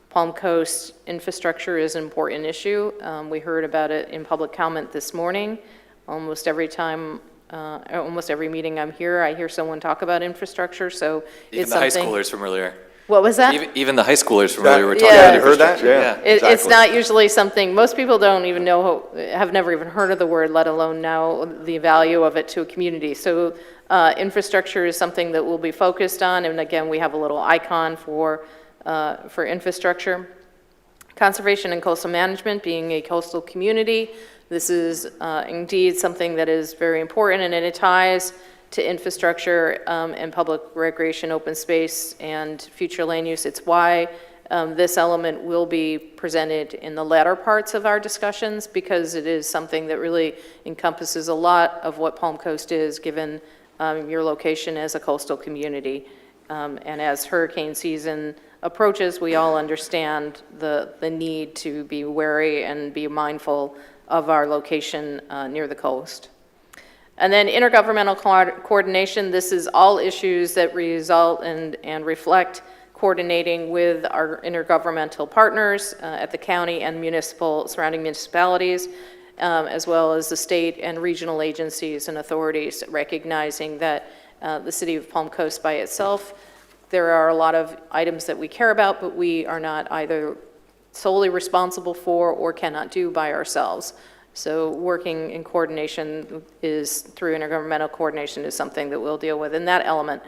Palm Coast infrastructure is an important issue. We heard about it in public comment this morning. Almost every meeting I'm here, I hear someone talk about infrastructure, so Even it's the high something. schoolers from earlier. What was that? Even the high schoolers from earlier were talking Yeah. about You heard that? infrastructure. Yeah. It's not usually something, most people don't even know, have never even heard of the word, let alone know the value of it to a community. So infrastructure is something that we'll be focused on, and again, we have a little icon for infrastructure. Conservation and coastal management, being a coastal community, this is indeed something that is very important, and it ties to infrastructure and public recreation, open space, and future land use. It's why this element will be presented in the latter parts of our discussions, because it is something that really encompasses a lot of what Palm Coast is, given your location as a coastal community. And as hurricane season approaches, we all understand the need to be wary and be mindful of our location near the coast. And then intergovernmental coordination, this is all issues that result and reflect coordinating with our intergovernmental partners at the county and surrounding municipalities, as well as the state and regional agencies and authorities, recognizing that the city of Palm Coast by itself, there are a lot of items that we care about, but we are not either solely responsible for or cannot do by ourselves. So working in coordination through intergovernmental coordination is something that we'll deal with in that element.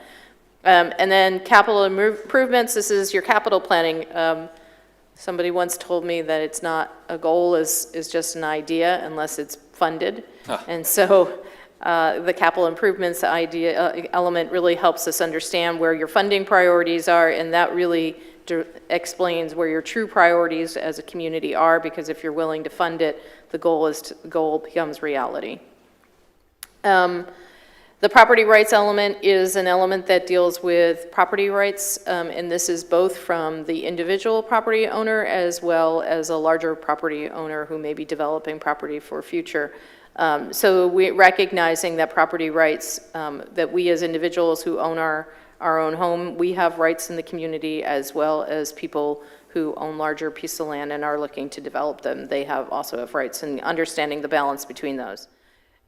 And then capital improvements, this is your capital planning. Somebody once told me that it's not a goal, is just an idea unless it's funded. And so the capital improvements element really helps us understand where your funding priorities are, and that really explains where your true priorities as a community are, because if you're willing to fund it, the goal becomes reality. The property rights element is an element that deals with property rights, and this is both from the individual property owner as well as a larger property owner who may be developing property for future. So we recognizing that property rights, that we as individuals who own our own home, we have rights in the community, as well as people who own larger pieces of land and are looking to develop them. They also have rights, and understanding the balance between those.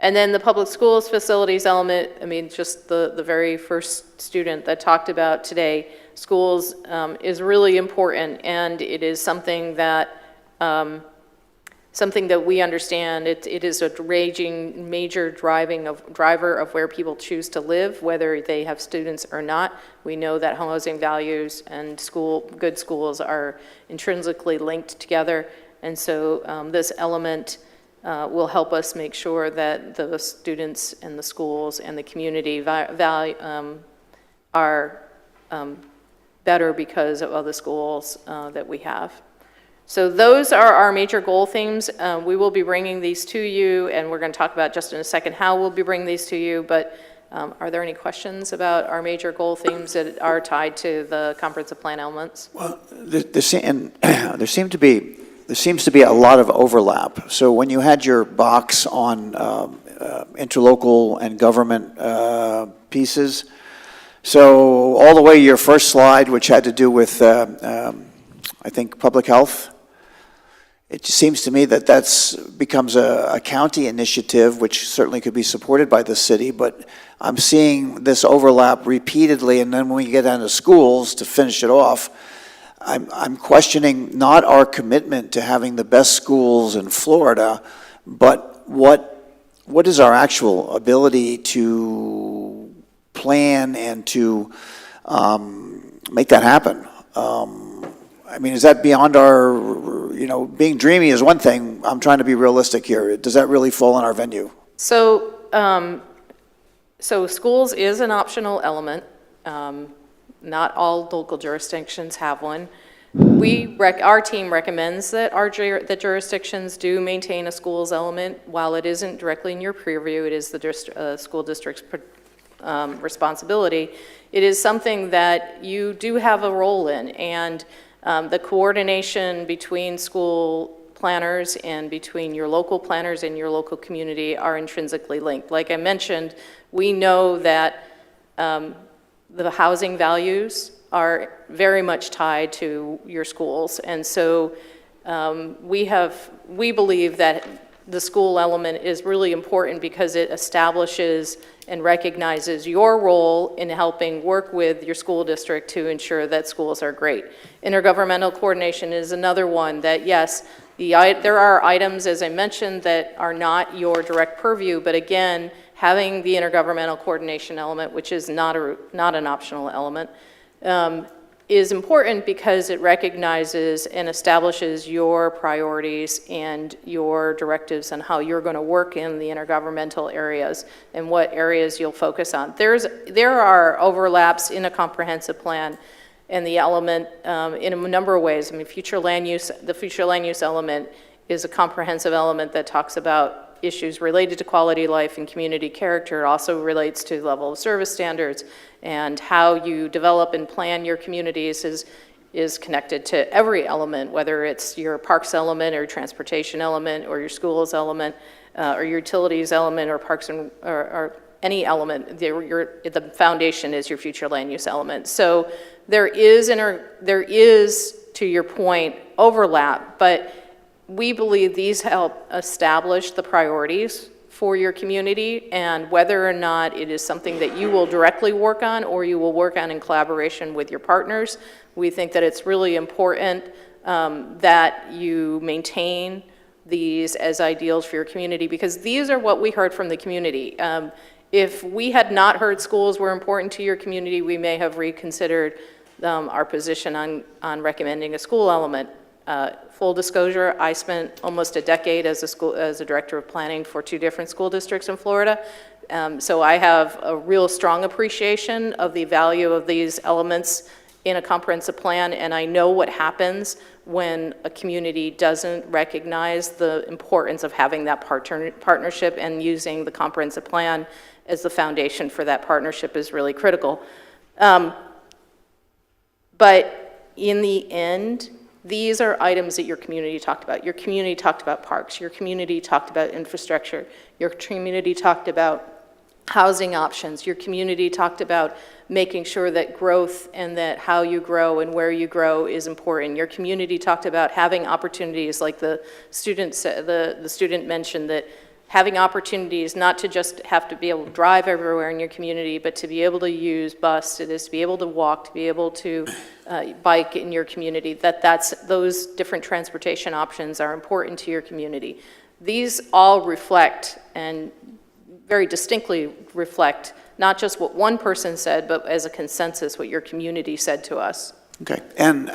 And then the public schools facilities element, I mean, just the very first student that talked about today, schools is really important, and it is something that we understand. It is a raging major driver of where people choose to live, whether they have students or not. We know that housing values and good schools are intrinsically linked together, and so this element will help us make sure that the students and the schools and the community are better because of the schools that we have. So those are our major goal themes. We will be bringing these to you, and we're going to talk about just in a second how we'll be bringing these to you, but are there any questions about our major goal themes that are tied to the comprehensive plan elements? Well, there seems to be a lot of overlap. So when you had your box on interlocal and government pieces, so all the way your first slide, which had to do with, I think, public health, it seems to me that becomes a county initiative, which certainly could be supported by the city, but I'm seeing this overlap repeatedly, and then when we get down to schools, to finish it off, I'm questioning not our commitment to having the best schools in Florida, but what is our actual ability to plan and to make that happen? I mean, is that beyond our, being dreamy is one thing. I'm trying to be realistic here. Does that really fall in our venue? So, so schools is an optional element. Not all local jurisdictions have one. Our team recommends that that jurisdictions do maintain a schools element. While it isn't directly in your purview, it is the school district's responsibility. It is something that you do have a role in, and the coordination between school planners and between your local planners and your local community are intrinsically linked. Like I mentioned, we know that the housing values are very much tied to your schools, and so we believe that the school element is really important because it establishes and recognizes your role in helping work with your school district to ensure that schools are great. Intergovernmental coordination is another one that, yes, there are items, as I mentioned, that are not your direct purview, but again, having the intergovernmental coordination element, which is not an optional element, is important because it recognizes and establishes your priorities and your directives on how you're going to work in the intergovernmental areas and what areas you'll focus on. There are overlaps in a comprehensive plan and the element in a number of ways. I mean, the future land use element is a comprehensive element that talks about issues related to quality of life and community character. It also relates to level of service standards, and how you develop and plan your communities is connected to every element, whether it's your parks element or transportation element or your schools element or your utilities element or parks and or any element. The foundation is your future land use element. So there is, to your point, overlap, but we believe these help establish the priorities for your community, and whether or not it is something that you will directly work on or you will work on in collaboration with your partners, we think that it's really important that you maintain these as ideals for your community, because these are what we heard from the community. If we had not heard schools were important to your community, we may have reconsidered our position on recommending a school element. Full disclosure, I spent almost a decade as a director of planning for 2 different school districts in Florida. So I have a real strong appreciation of the value of these elements in a comprehensive plan, and I know what happens when a community doesn't recognize the importance of having that partnership, and using the comprehensive plan as the foundation for that partnership is really critical. But in the end, these are items that your community talked about. Your community talked about parks. Your community talked about infrastructure. Your community talked about housing options. Your community talked about making sure that growth and that how you grow and where you grow is important. Your community talked about having opportunities, like the student mentioned, that having opportunities not to just have to be able to drive everywhere in your community, but to be able to use bus, to be able to walk, to be able to bike in your community, those different transportation options are important to your community. These all reflect, and very distinctly reflect, not just what one person said, but as a consensus, what your community said to us. Okay, and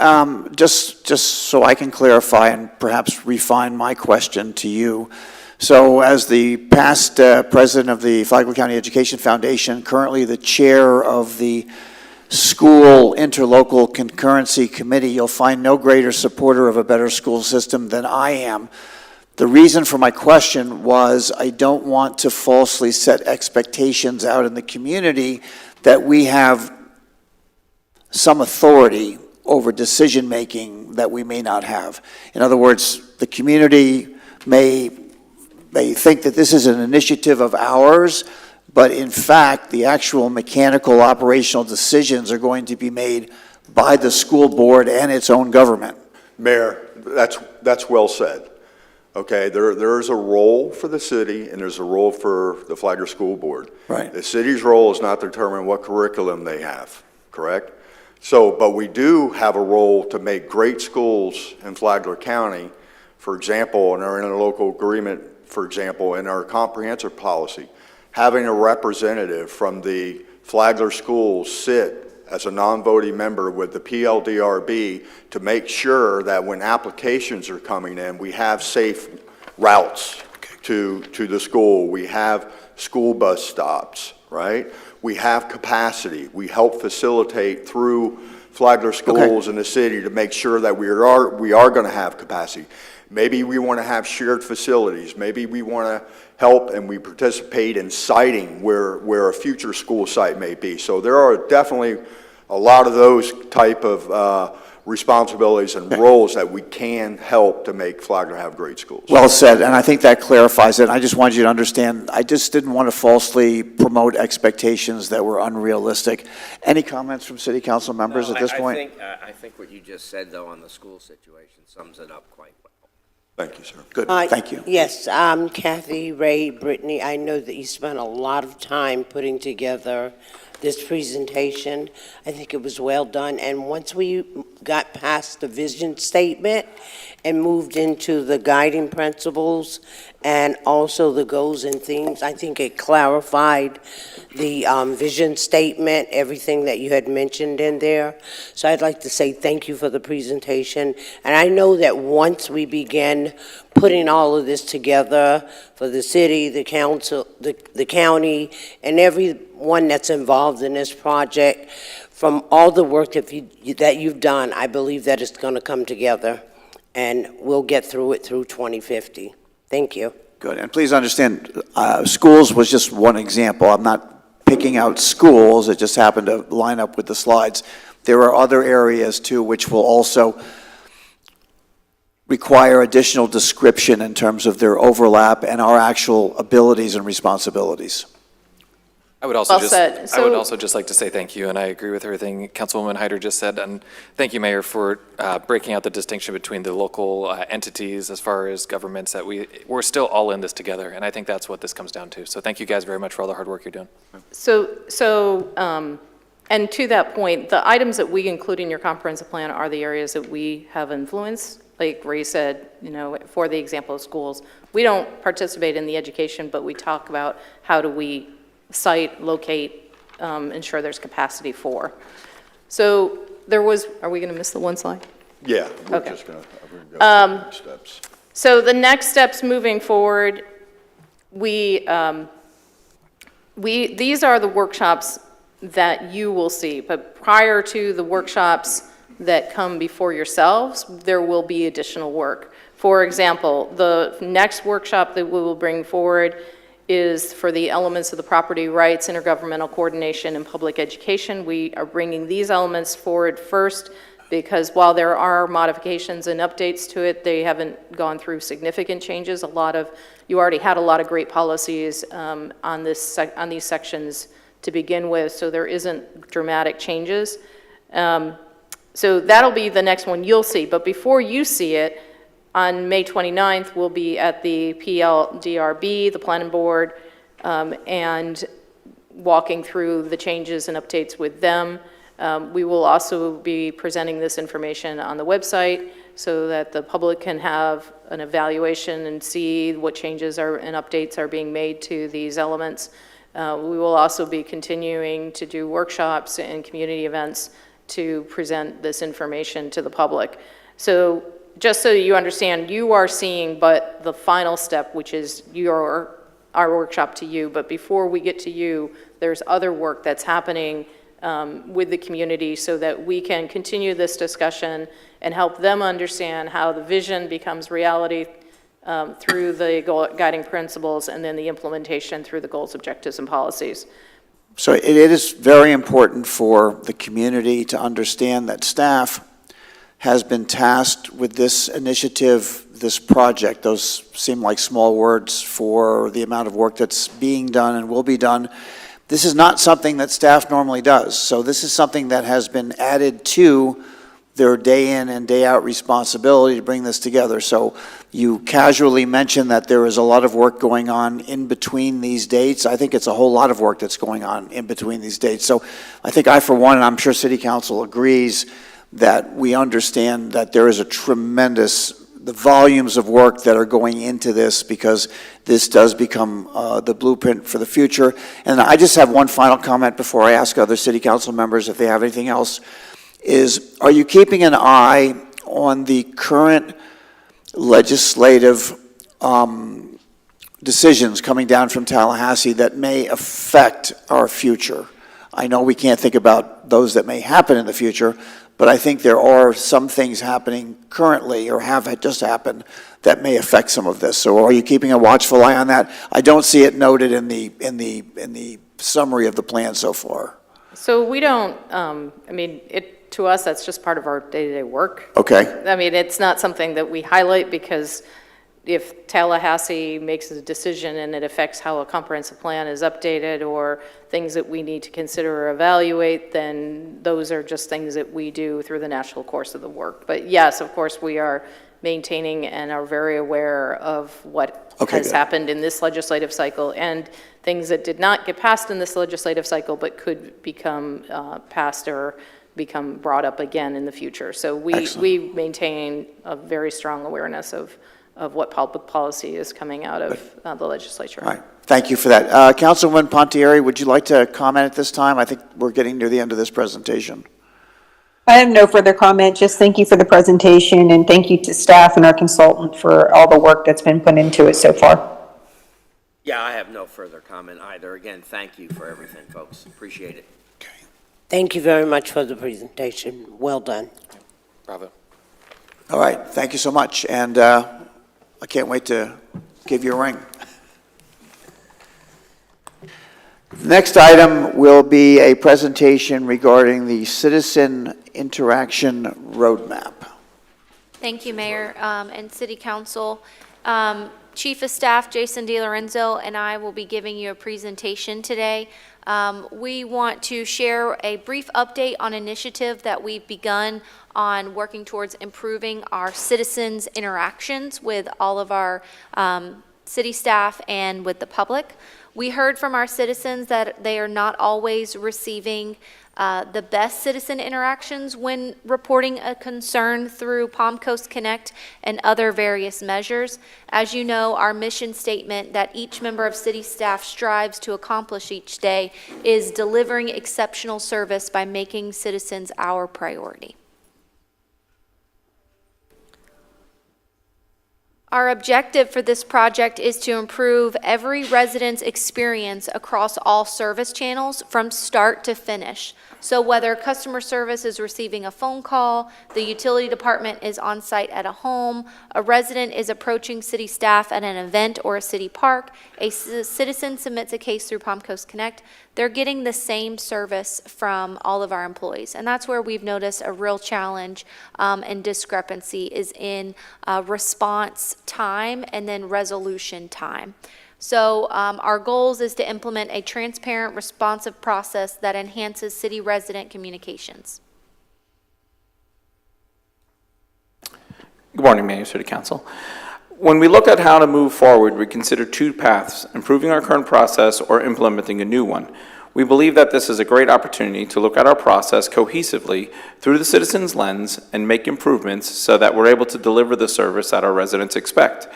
just so I can clarify and perhaps refine my question to you. So as the past president of the Flagler County Education Foundation, currently the chair of the School Interlocal Concurrency Committee, you'll find no greater supporter of a better school system than I am. The reason for my question was I don't want to falsely set expectations out in the community that we have some authority over decision-making that we may not have. In other words, the community may think that this is an initiative of ours, but in fact, the actual mechanical operational decisions are going to be made by the school board and its own government. Mayor, that's well said. Okay, there is a role for the city and there's a role for the Flagler School Board. Right. The city's role is not to determine what curriculum they have, correct? So, but we do have a role to make great schools in Flagler County, for example, in our interlocal agreement, for example, in our comprehensive policy, having a representative from the Flagler schools sit as a non-voting member with the PLDRB to make sure that when applications are coming in, we have safe routes to the school. We have school bus stops, right? We have capacity. We help facilitate through Flagler schools in the city to make sure that we are going to have capacity. Maybe we want to have shared facilities. Maybe we want to help and we participate in siting where a future school site may be. So there are definitely a lot of those type of responsibilities and roles that we can help to make Flagler have great schools. Well said, and I think that clarifies it. I just wanted you to understand, I just didn't want to falsely promote expectations that were unrealistic. Any comments from city council members at this point? I think what you just said, though, on the school situation sums it up quite well. Thank you, sir. Good, thank you. Yes, Kathy, Ray, Brittany, I know that you spent a lot of time putting together this presentation. I think it was well done, and once we got past the vision statement and moved into the guiding principles and also the goals and themes, I think it clarified the vision statement, everything that you had mentioned in there. So I'd like to say thank you for the presentation, and I know that once we begin putting all of this together for the city, the council, the county, and everyone that's involved in this project, from all the work that you've done, I believe that it's going to come together, and we'll get through it through 2050. Thank you. Good, and please understand, schools was just one example. I'm not picking out schools, it just happened to line up with the slides. There are other areas too which will also require additional description in terms of their overlap and our actual abilities and responsibilities. I would also Well said. I would So- also just like to say thank you, and I agree with everything Councilwoman Hyder just said, and thank you, Mayor, for breaking out the distinction between the local entities as far as governments, that we're still all in this together, and I think that's what this comes down to. So thank you guys very much for all the hard work you're doing. And to that point, the items that we include in your comprehensive plan are the areas that we have influence. Like Ray said, for the example of schools, we don't participate in the education, but we talk about how do we site, locate, ensure there's capacity for. So there was, are we going to miss the one slide? Yeah, we're Okay. just going to go through the next steps. So the next steps moving forward, these are the workshops that you will see, but prior to the workshops that come before yourselves, there will be additional work. For example, the next workshop that we will bring forward is for the elements of the property rights, intergovernmental coordination, and public education. We are bringing these elements forward first because while there are modifications and updates to it, they haven't gone through significant changes. You already had a lot of great policies on these sections to begin with, so there isn't dramatic changes. So that'll be the next one you'll see, but before you see it, on May 29th, we'll be at the PLDRB, the Planning Board, and walking through the changes and updates with them. We will also be presenting this information on the website so that the public can have an evaluation and see what changes and updates are being made to these elements. We will also be continuing to do workshops and community events to present this information to the public. So just so you understand, you are seeing but the final step, which is our workshop to you. But before we get to you, there's other work that's happening with the community so that we can continue this discussion and help them understand how the vision becomes reality through the guiding principles and then the implementation through the goals, objectives, and policies. So it is very important for the community to understand that staff has been tasked with this initiative, this project. Those seem like small words for the amount of work that's being done and will be done. This is not something that staff normally does. So this is something that has been added to their day in and day out responsibility to bring this together. So you casually mentioned that there is a lot of work going on in between these dates. I think it's a whole lot of work that's going on in between these dates. So I think I, for one, and I'm sure City Council agrees, that we understand that there is a the volumes of work that are going into this, because this does become the blueprint for the future. And I just have one final comment before I ask other City Council members if they have anything else, is are you keeping an eye on the current legislative decisions coming down from Tallahassee that may affect our future? I know we can't think about those that may happen in the future, but I think there are some things happening currently or have just happened that may affect some of this. So are you keeping a watchful eye on that? I don't see it noted in the summary of the plan so far. So we don't, to us, that's just part of our day-to-day work. Okay. I mean, it's not something that we highlight because if Tallahassee makes a decision and it affects how a comprehensive plan is updated or things that we need to consider or evaluate, then those are just things that we do through the natural course of the work. But yes, of course, we are maintaining and are very aware of what has happened in this legislative cycle and things that did not get passed in this legislative cycle but could become passed or become brought up again in the future. So we maintain a very strong awareness of what public policy is coming out of the legislature. All right. Thank you for that. Councilwoman Pontieri, would you like to comment at this time? I think we're getting near the end of this presentation. I have no further comment. Just thank you for the presentation and thank you to staff and our consultant for all the work that's been put into it so far. Yeah, I have no further comment either. Again, thank you for everything, folks. Appreciate it. Thank you very much for the presentation. Well done. Bravo. All right. Thank you so much. And I can't wait to give you a ring. Next item will be a presentation regarding the Citizen Interaction Roadmap. Thank you, Mayor and City Council. Chief of Staff Jason DiLorenzo and I will be giving you a presentation today. We want to share a brief update on an initiative that we've begun on working towards improving our citizens' interactions with all of our city staff and with the public. We heard from our citizens that they are not always receiving the best citizen interactions when reporting a concern through Palm Coast Connect and other various measures. As you know, our mission statement that each member of city staff strives to accomplish each day is delivering exceptional service by making citizens our priority. Our objective for this project is to improve every resident's experience across all service channels from start to finish. So whether customer service is receiving a phone call, the utility department is on site at a home, a resident is approaching city staff at an event or a city park, a citizen submits a case through Palm Coast Connect, they're getting the same service from all of our employees. And that's where we've noticed a real challenge and discrepancy is in response time and then resolution time. So our goals is to implement a transparent, responsive process that enhances city resident communications. Good morning, Mayor, City Council. When we look at how to move forward, we consider two paths, improving our current process or implementing a new one. We believe that this is a great opportunity to look at our process cohesively through the citizen's lens and make improvements so that we're able to deliver the service that our residents expect.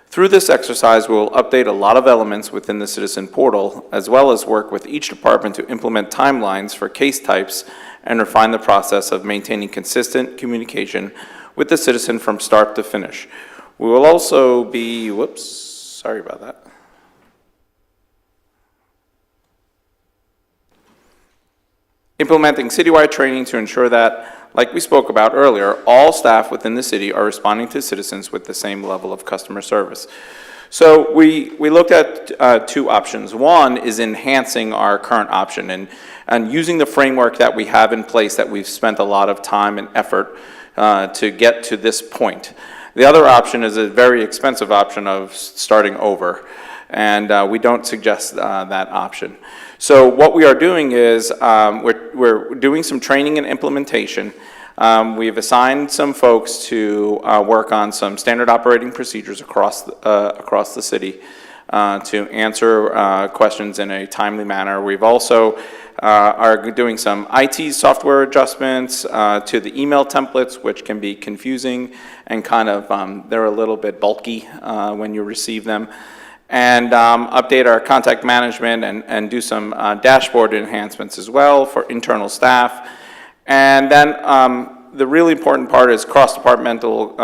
Through this exercise, we will update a lot of elements within the citizen portal, as well as work with each department to implement timelines for case types and refine the process of maintaining consistent communication with the citizen from start to finish. We will also be, sorry about that. Implementing citywide training to ensure that, like we spoke about earlier, all staff within the city are responding to citizens with the same level of customer service. So we looked at two options. One is enhancing our current option and using the framework that we have in place that we've spent a lot of time and effort to get to this point. The other option is a very expensive option of starting over, and we don't suggest that option. So what we are doing is we're doing some training and implementation. We've assigned some folks to work on some standard operating procedures across the city to answer questions in a timely manner. We've also are doing some IT software adjustments to the email templates, which can be confusing and kind of, they're a little bit bulky when you receive them. And update our contact management and do some dashboard enhancements as well for internal staff. And then the really important part is cross-departmental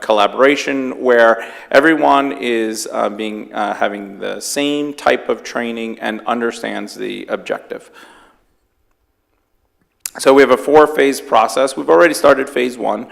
collaboration, where everyone is having the same type of training and understands the objective. So we have a 4-phase process. We've already started phase 1.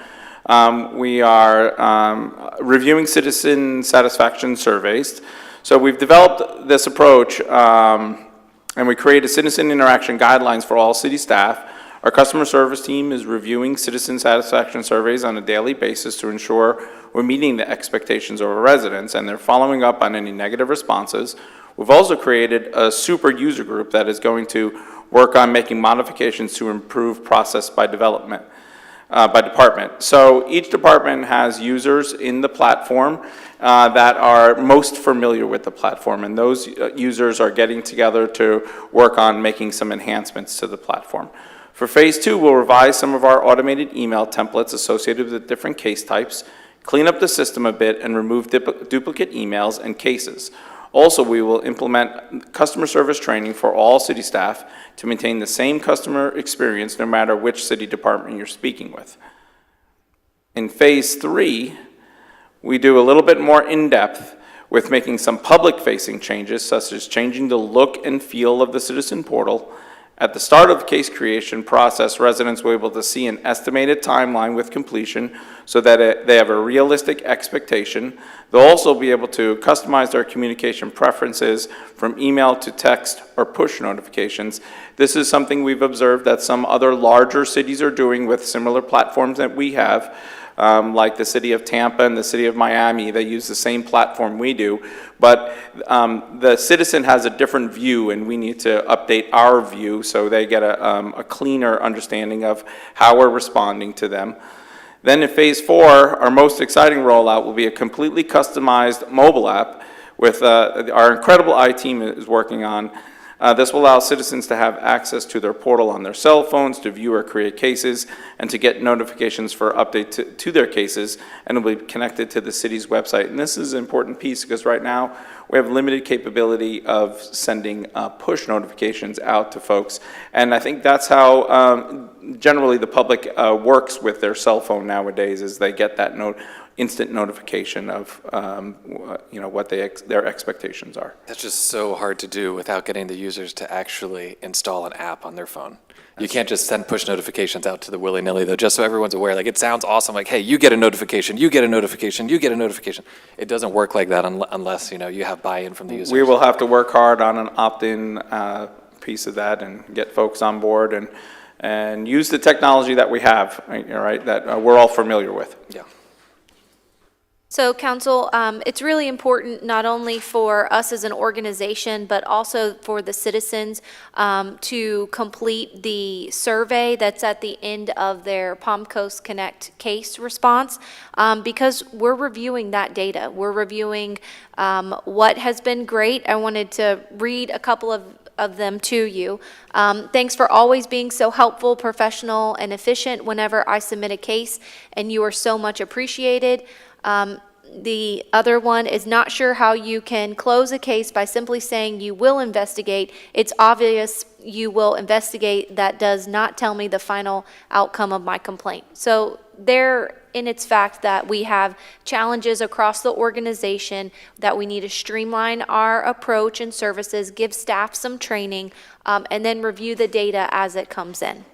We are reviewing citizen satisfaction surveys. So we've developed this approach, and we created citizen interaction guidelines for all city staff. Our customer service team is reviewing citizen satisfaction surveys on a daily basis to ensure we're meeting the expectations of our residents, and they're following up on any negative responses. We've also created a super user group that is going to work on making modifications to improve process by development, by department. So each department has users in the platform that are most familiar with the platform, and those users are getting together to work on making some enhancements to the platform. For phase 2, we'll revise some of our automated email templates associated with different case types, clean up the system a bit, and remove duplicate emails and cases. Also, we will implement customer service training for all city staff to maintain the same customer experience no matter which city department you're speaking with. In phase 3, we do a little bit more in-depth with making some public-facing changes, such as changing the look and feel of the citizen portal. At the start of the case creation process, residents will be able to see an estimated timeline with completion so that they have a realistic expectation. They'll also be able to customize their communication preferences from email to text or push notifications. This is something we've observed that some other larger cities are doing with similar platforms that we have. Like the city of Tampa and the city of Miami, they use the same platform we do, but the citizen has a different view, and we need to update our view so they get a cleaner understanding of how we're responding to them. Then in phase 4, our most exciting rollout will be a completely customized mobile app with our incredible IT team is working on. This will allow citizens to have access to their portal on their cell phones, to view or create cases, and to get notifications for update to their cases, and it will be connected to the city's website. And this is an important piece because right now we have limited capability of sending push notifications out to folks. And I think that's how generally the public works with their cell phone nowadays, is they get that instant notification of what their expectations are. That's just so hard to do without getting the users to actually install an app on their phone. You can't just send push notifications out to the willy-nilly, though, just so everyone's aware. Like, it sounds awesome, like, hey, you get a notification, you get a notification, you get a notification. It doesn't work like that unless, you have buy-in from the users. We will have to work hard on an opt-in piece of that and get folks on board and use the technology that we have, right, that we're all familiar with. Yeah. So, Council, it's really important not only for us as an organization, but also for the citizens to complete the survey that's at the end of their Palm Coast Connect case response, because we're reviewing that data. We're reviewing what has been great. I wanted to read a couple of them to you. Thanks for always being so helpful, professional, and efficient whenever I submit a case, and you are so much appreciated. The other one is not sure how you can close a case by simply saying you will investigate. It's obvious you will investigate. That does not tell me the final outcome of my complaint. So there in its fact that we have challenges across the organization, that we need to streamline our approach and services, give staff some training, and then review the data as it comes in.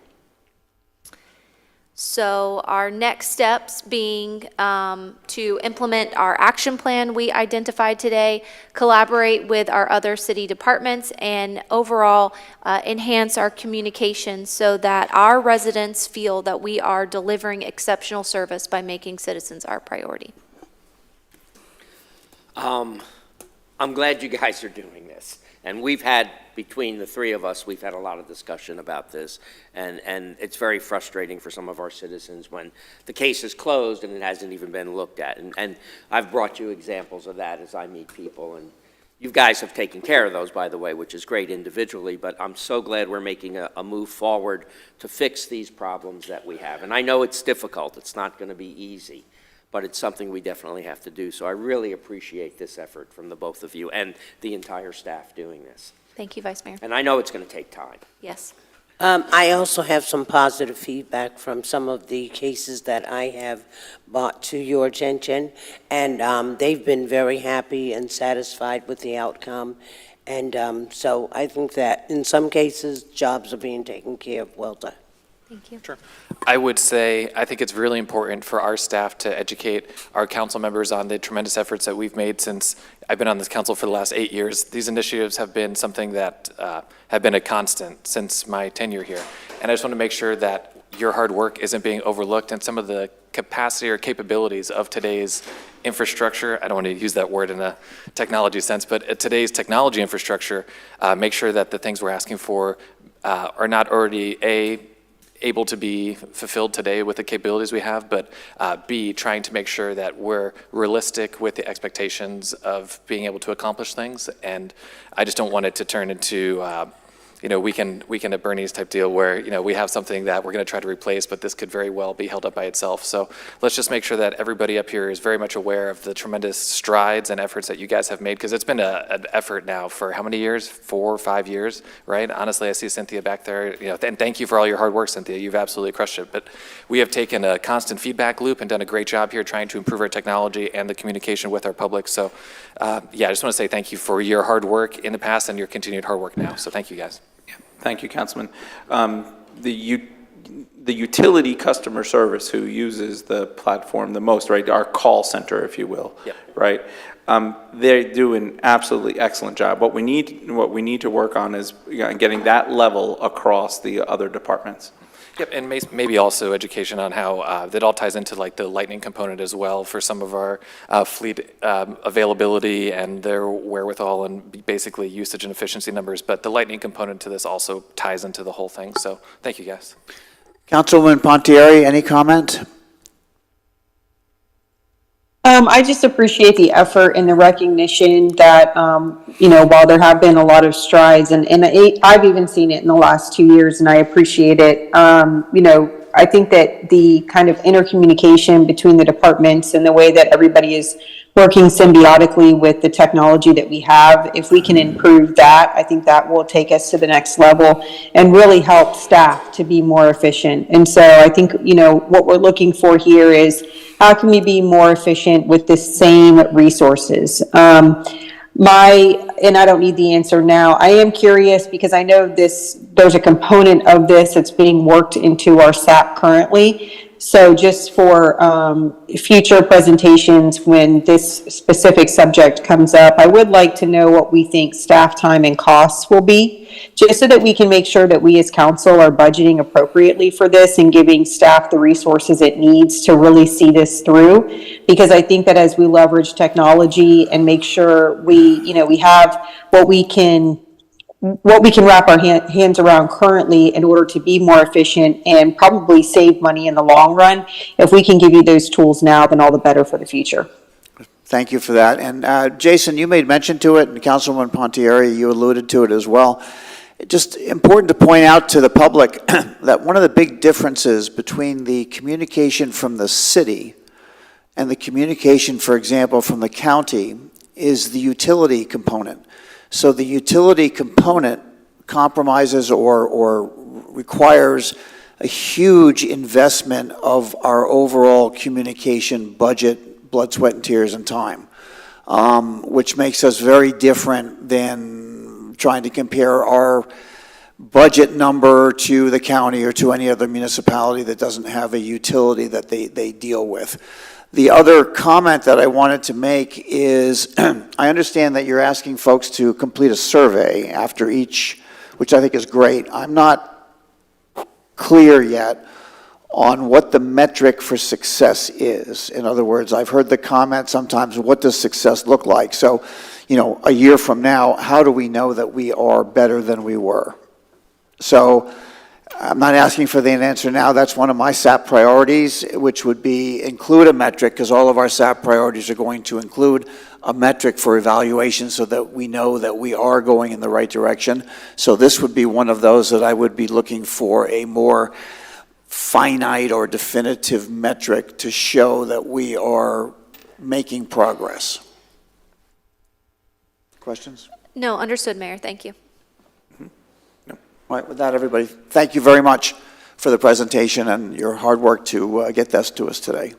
So our next steps being to implement our action plan we identified today, collaborate with our other city departments, and overall enhance our communication so that our residents feel that we are delivering exceptional service by making citizens our priority. I'm glad you guys are doing this. And we've had, between the three of us, we've had a lot of discussion about this. And it's very frustrating for some of our citizens when the case is closed and it hasn't even been looked at. And I've brought you examples of that as I meet people. And you guys have taken care of those, by the way, which is great individually. But I'm so glad we're making a move forward to fix these problems that we have. And I know it's difficult. It's not going to be easy. But it's something we definitely have to do. So I really appreciate this effort from the both of you and the entire staff doing this. Thank you, Vice Mayor. And I know it's going to take time. Yes. I also have some positive feedback from some of the cases that I have brought to your attention, and they've been very happy and satisfied with the outcome. And so I think that in some cases, jobs are being taken care of. Well done. Thank you. Sure. I would say, I think it's really important for our staff to educate our council members on the tremendous efforts that we've made since I've been on this council for the last 8 years. These initiatives have been something that have been a constant since my tenure here. And I just want to make sure that your hard work isn't being overlooked, and some of the capacity or capabilities of today's infrastructure, I don't want to use that word in a technology sense, but today's technology infrastructure, make sure that the things we're asking for are not already able to be fulfilled today with the capabilities we have, but B, trying to make sure that we're realistic with the expectations of being able to accomplish things. And I just don't want it to turn into weekend at Bernie's type deal where, we have something that we're going to try to replace, but this could very well be held up by itself. So let's just make sure that everybody up here is very much aware of the tremendous strides and efforts that you guys have made, because it's been an effort now for how many years? 4 or 5 years, right? Honestly, I see Cynthia back there, and thank you for all your hard work, Cynthia. You've absolutely crushed it. But we have taken a constant feedback loop and done a great job here trying to improve our technology and the communication with our public. So I just want to say thank you for your hard work in the past and your continued hard work now. So thank you, guys. Thank you, Councilman. The utility customer service who uses the platform the most, right, our call center, if you will, Yep. right? They do an absolutely excellent job. What we need to work on is getting that level across the other departments. Yep, and maybe also education on how that all ties into like the Lightning component as well for some of our fleet availability and their wherewithal and basically usage and efficiency numbers. But the Lightning component to this also ties into the whole thing. So thank you, guys. Councilwoman Pontieri, any comment? I just appreciate the effort and the recognition that, while there have been a lot of strides, and I've even seen it in the last 2 years, and I appreciate it. I think that the kind of intercommunication between the departments and the way that everybody is working symbiotically with the technology that we have, if we can improve that, I think that will take us to the next level and really help staff to be more efficient. And so I think, what we're looking for here is how can we be more efficient with the same resources? And I don't need the answer now. I am curious because I know there's a component of this that's being worked into our SAP currently. So just for future presentations, when this specific subject comes up, I would like to know what we think staff time and costs will be, just so that we can make sure that we as council are budgeting appropriately for this and giving staff the resources it needs to really see this through. Because I think that as we leverage technology and make sure we have what we can wrap our hands around currently in order to be more efficient and probably save money in the long run. If we can give you those tools now, then all the better for the future. Thank you for that. And Jason, you made mention to it, and Councilwoman Pontieri, you alluded to it as well. Just important to point out to the public that one of the big differences between the communication from the city and the communication, for example, from the county is the utility component. So the utility component compromises or requires a huge investment of our overall communication budget, blood, sweat, and tears, and time, which makes us very different than trying to compare our budget number to the county or to any other municipality that doesn't have a utility that they deal with. The other comment that I wanted to make is I understand that you're asking folks to complete a survey after each, which I think is great. I'm not clear yet on what the metric for success is. In other words, I've heard the comment sometimes, what does success look like? So, a year from now, how do we know that we are better than we were? So I'm not asking for the answer now. That's one of my SAP priorities, which would be include a metric, because all of our SAP priorities are going to include a metric for evaluation so that we know that we are going in the right direction. So this would be one of those that I would be looking for a more finite or definitive metric to show that we are making progress. Questions? No, understood, Mayor. Thank you. All right, with that, everybody, thank you very much for the presentation and your hard work to get this to us today.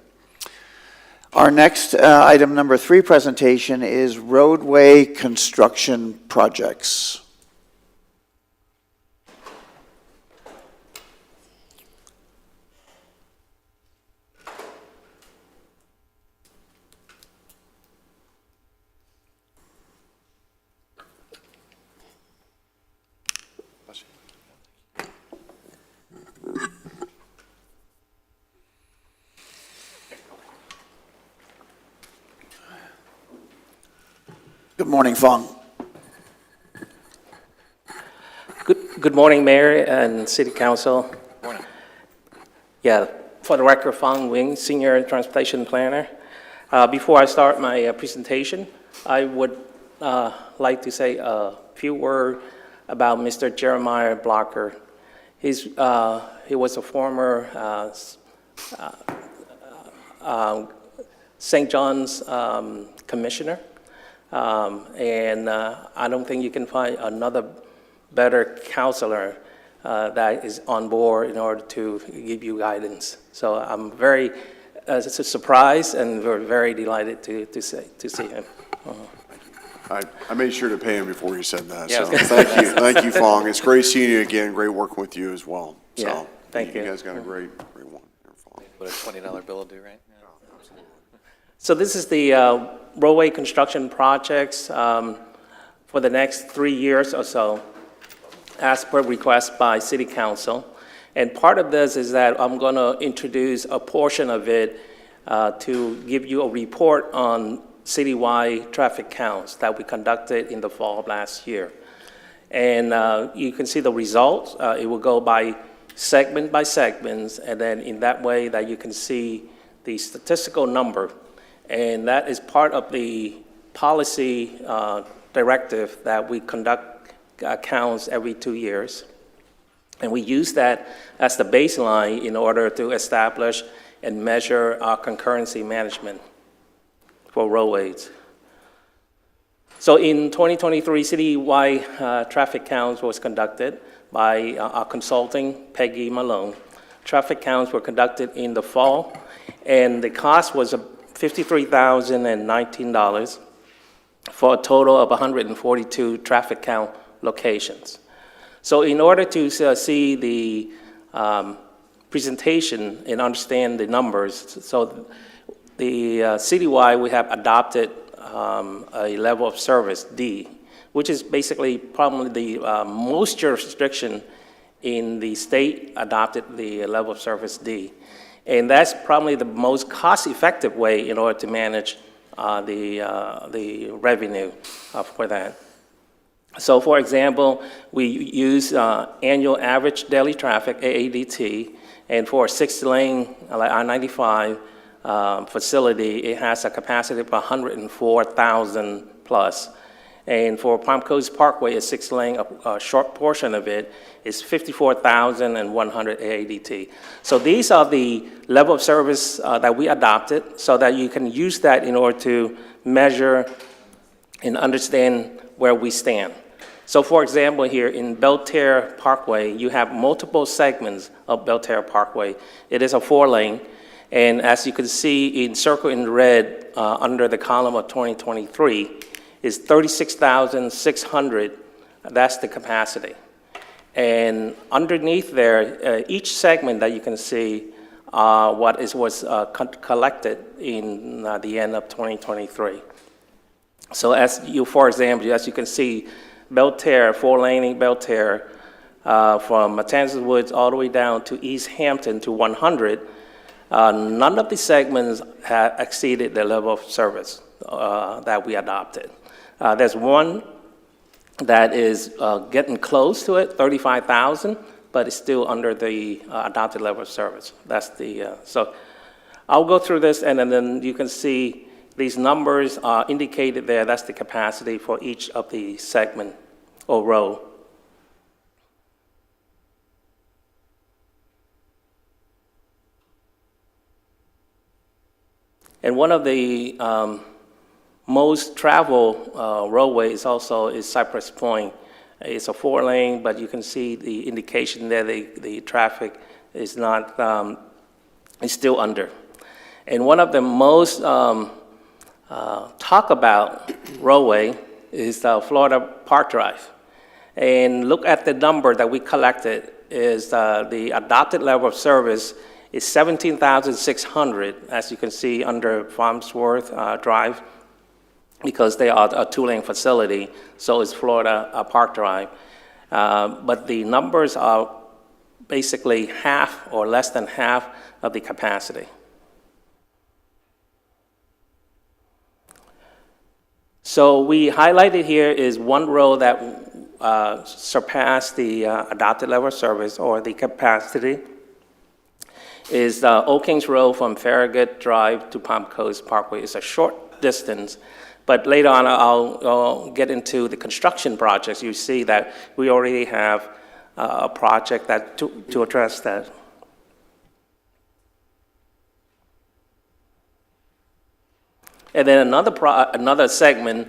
Our next item number 3 presentation is roadway construction projects. Good morning, Fong. Good morning, Mayor and City Council. Morning. Yeah, for the record, Fong Wing, Senior Transportation Planner. Before I start my presentation, I would like to say a few words about Mr. Jeremiah Blocker. He was a former St. John's commissioner, and I don't think you can find another better counselor that is on board in order to give you guidance. So I'm very surprised, and we're very delighted to see him. I made sure to pay him before he said that. Yeah, So thank you, Fong. It's great seeing you again. Great working with you as well. So Yeah, thank you. You guys got a great one. What a $20 bill will do, right? So this is the roadway construction projects for the next 3 years or so, as per request by City Council. And part of this is that I'm going to introduce a portion of it to give you a report on citywide traffic counts that we conducted in the fall of last year. And you can see the results. It will go by segments, and then in that way that you can see the statistical number. And that is part of the policy directive that we conduct counts every 2 years. And we use that as the baseline in order to establish and measure our concurrency management for roadways. So in 2023, citywide traffic counts was conducted by our consulting, Peggy Malone. Traffic counts were conducted in the fall, and the cost was $53,019 for a total of 142 traffic count locations. So in order to see the presentation and understand the numbers, so the citywide, we have adopted a level of service, D, which is basically probably the most jurisdiction in the state adopted the level of service D. And that's probably the most cost-effective way in order to manage the revenue for that. So for example, we use annual average daily traffic, AADT, and for a 6-lane, like I-95 facility, it has a capacity of 104,000 plus. And for Palm Coast Parkway, a 6-lane, a short portion of it is 54,100 AADT. So these are the level of service that we adopted so that you can use that in order to measure and understand where we stand. So for example, here in Belterre Parkway, you have multiple segments of Belterre Parkway. It is a 4-lane, and as you can see in circle in red under the column of 2023, is 36,600, that's the capacity. And underneath there, each segment that you can see was collected in the end of 2023. So as you, for example, as you can see, Belterre, 4-laning Belterre, from Matanzas Woods all the way down to East Hampton to 100, none of the segments have exceeded the level of service that we adopted. There's one that is getting close to it, 35,000, but it's still under the adopted level of service. That's the, so I'll go through this, and then you can see these numbers are indicated there. That's the capacity for each of the segment or row. And one of the most traveled roadways also is Cypress Point. It's a 4-lane, but you can see the indication there, the traffic is not, is still under. And one of the most talk about roadway is Florida Park Drive. And look at the number that we collected is the adopted level of service is 17,600, as you can see under Farnsworth Drive, because they are a 2-lane facility, so it's Florida Park Drive. But the numbers are basically half or less than half of the capacity. So we highlighted here is one road that surpassed the adopted level of service or the capacity is Old Kings Road from Farragut Drive to Palm Coast Parkway. It's a short distance, but later on I'll get into the construction projects. You see that we already have a project that to address that. And then another segment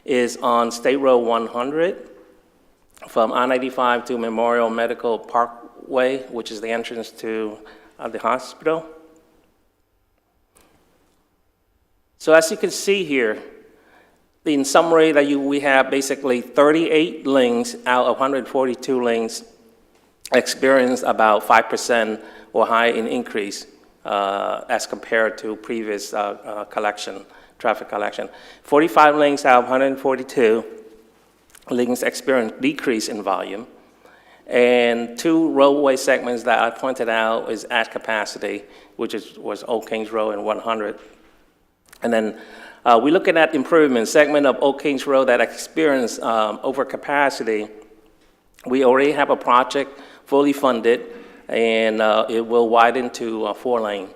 is on State Road 100 from I-95 to Memorial Medical Parkway, which is the entrance to the hospital. So as you can see here, in summary, that we have basically 38 lanes out of 142 lanes experience about 5% or higher in increase as compared to previous traffic collection. 45 lanes out of 142 lanes experience decrease in volume. And 2 roadway segments that I pointed out is at capacity, which was Old Kings Road and 100. And then we're looking at improvement, segment of Old Kings Road that experienced overcapacity. We already have a project fully funded, and it will widen to 4-lane.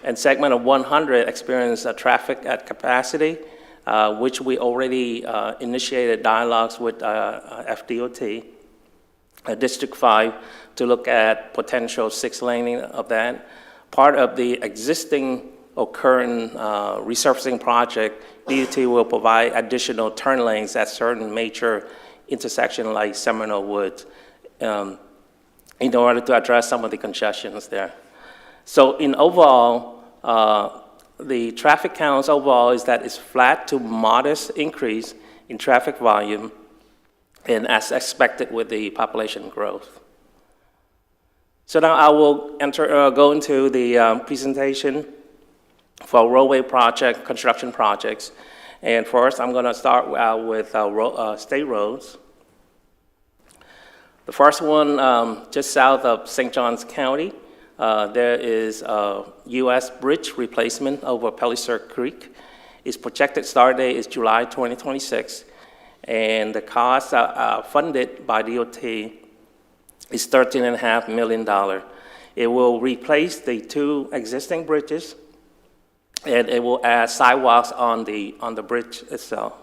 And segment of 100 experienced traffic at capacity, which we already initiated dialogues with FDOT, District 5, to look at potential 6-laning of that. Part of the existing or current resurfacing project, DOT will provide additional turn lanes at certain major intersections like Seminole Woods in order to address some of the congestions there. So in overall, the traffic counts overall is that it's flat to modest increase in traffic volume, and as expected with the population growth. So now I will go into the presentation for roadway project, construction projects. And first, I'm going to start with state roads. The first one, just south of St. Johns County, there is a U.S. bridge replacement over Pellicer Creek. Its projected start date is July 2026. And the cost funded by DOT is $13.5 million. It will replace the 2 existing bridges, and it will add sidewalks on the bridge itself.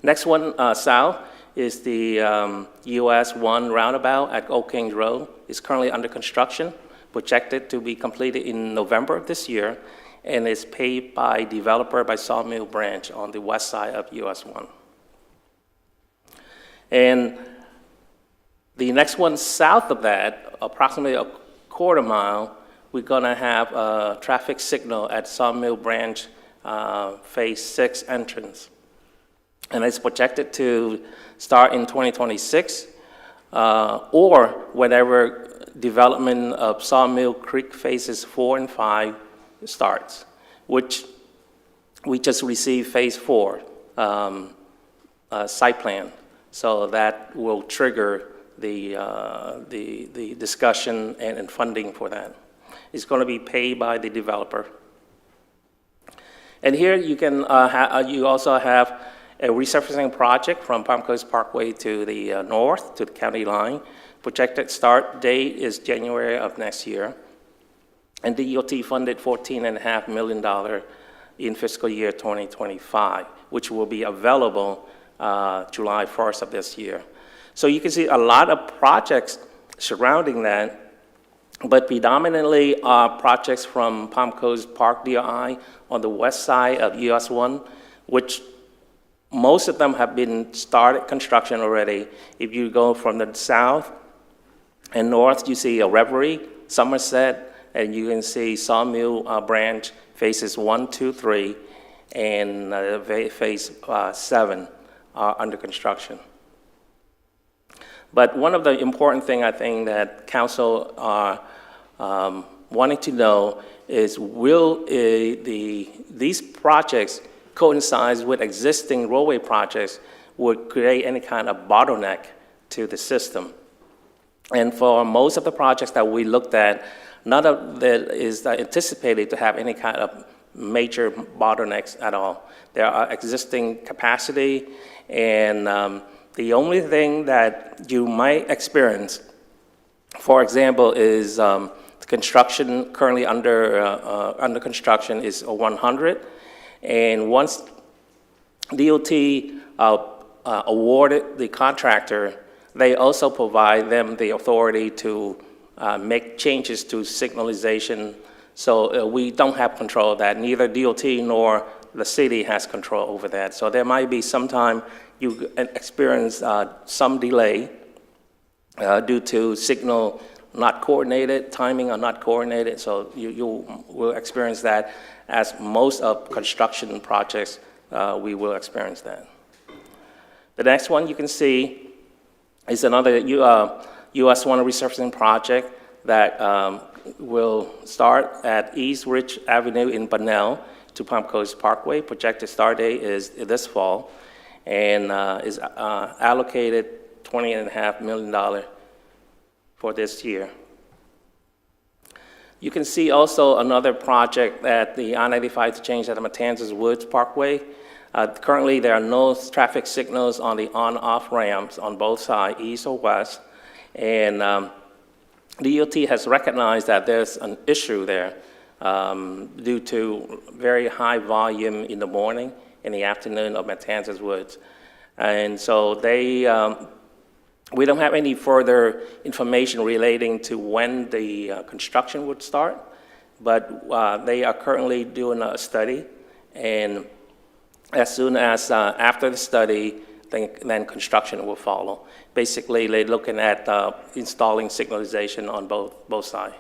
Next one south is the US 1 roundabout at Old Kings Road. It's currently under construction, projected to be completed in November of this year, and is paid by developer by Sawmill Branch on the west side of US 1. And the next one south of that, approximately a quarter mile, we're gonna have a traffic signal at Sawmill Branch Phase 6 entrance. And it's projected to start in 2026 or whenever development of Sawmill Creek Phases 4 and 5 starts, which we just received Phase 4 site plan. So that will trigger the discussion and funding for that. It's going to be paid by the developer. And here you can you also have a resurfacing project from Palm Coast Parkway to the north, to the county line. Projected start date is January of next year. And DOT funded $14.5 million in fiscal year 2025, which will be available July 1st of this year. So you can see a lot of projects surrounding that, but predominantly are projects from Palm Coast Park DRI on the west side of US 1, which most of them have been started construction already. If you go from the south and north, you see a Reverie, Somerset, and you can see Sawmill Branch Phases 1, 2, 3, and Phase 7 are under construction. But one of the important things I think that council are wanting to know is will these projects coincide with existing roadway projects would create any kind of bottleneck to the system. And for most of the projects that we looked at, none of that is anticipated to have any kind of major bottlenecks at all. There are existing capacity, and the only thing that you might experience, for example, is the construction currently under construction is 100, and once DOT awarded the contractor, they also provide them the authority to make changes to signalization. So we don't have control of that. Neither DOT nor the city has control over that. So there might be sometime you experience some delay due to signal not coordinated, timing are not coordinated. So you will experience that. As most of construction projects, we will experience that. The next one you can see is another US 1 resurfacing project that will start at East Ridge Avenue in Bunnell to Palm Coast Parkway. Projected start date is this fall, and is allocated $20.5 million for this year. You can see also another project at the I-95 interchange at the Matanzas Woods Parkway. Currently, there are no traffic signals on the on-off ramps on both sides, east or west, and DOT has recognized that there's an issue there due to very high volume in the morning and the afternoon of Matanzas Woods. And so we don't have any further information relating to when the construction would start, but they are currently doing a study, and as soon as after the study, then construction will follow. Basically, they're looking at installing signalization on both sides.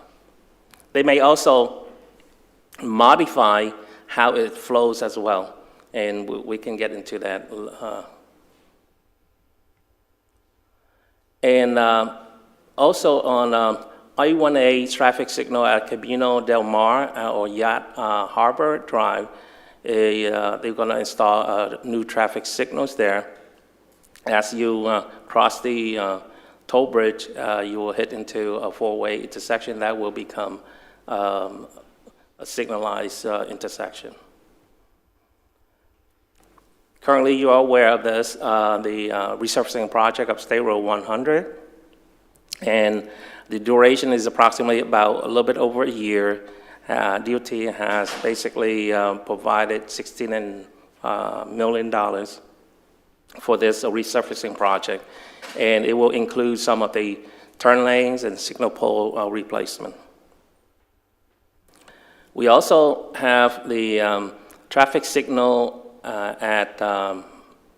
They may also modify how it flows as well, and we can get into that. And also on I-1A traffic signal at Camino del Mar or Yacht Harbor Drive, they're going to install new traffic signals there. As you cross the toll bridge, you will hit into a four-way intersection that will become a signalized intersection. Currently, you are aware of this, the resurfacing project of State Road 100, and the duration is approximately about a little bit over a year. DOT has basically provided $16 million for this resurfacing project, and it will include some of the turn lanes and signal pole replacement. We also have the traffic signal at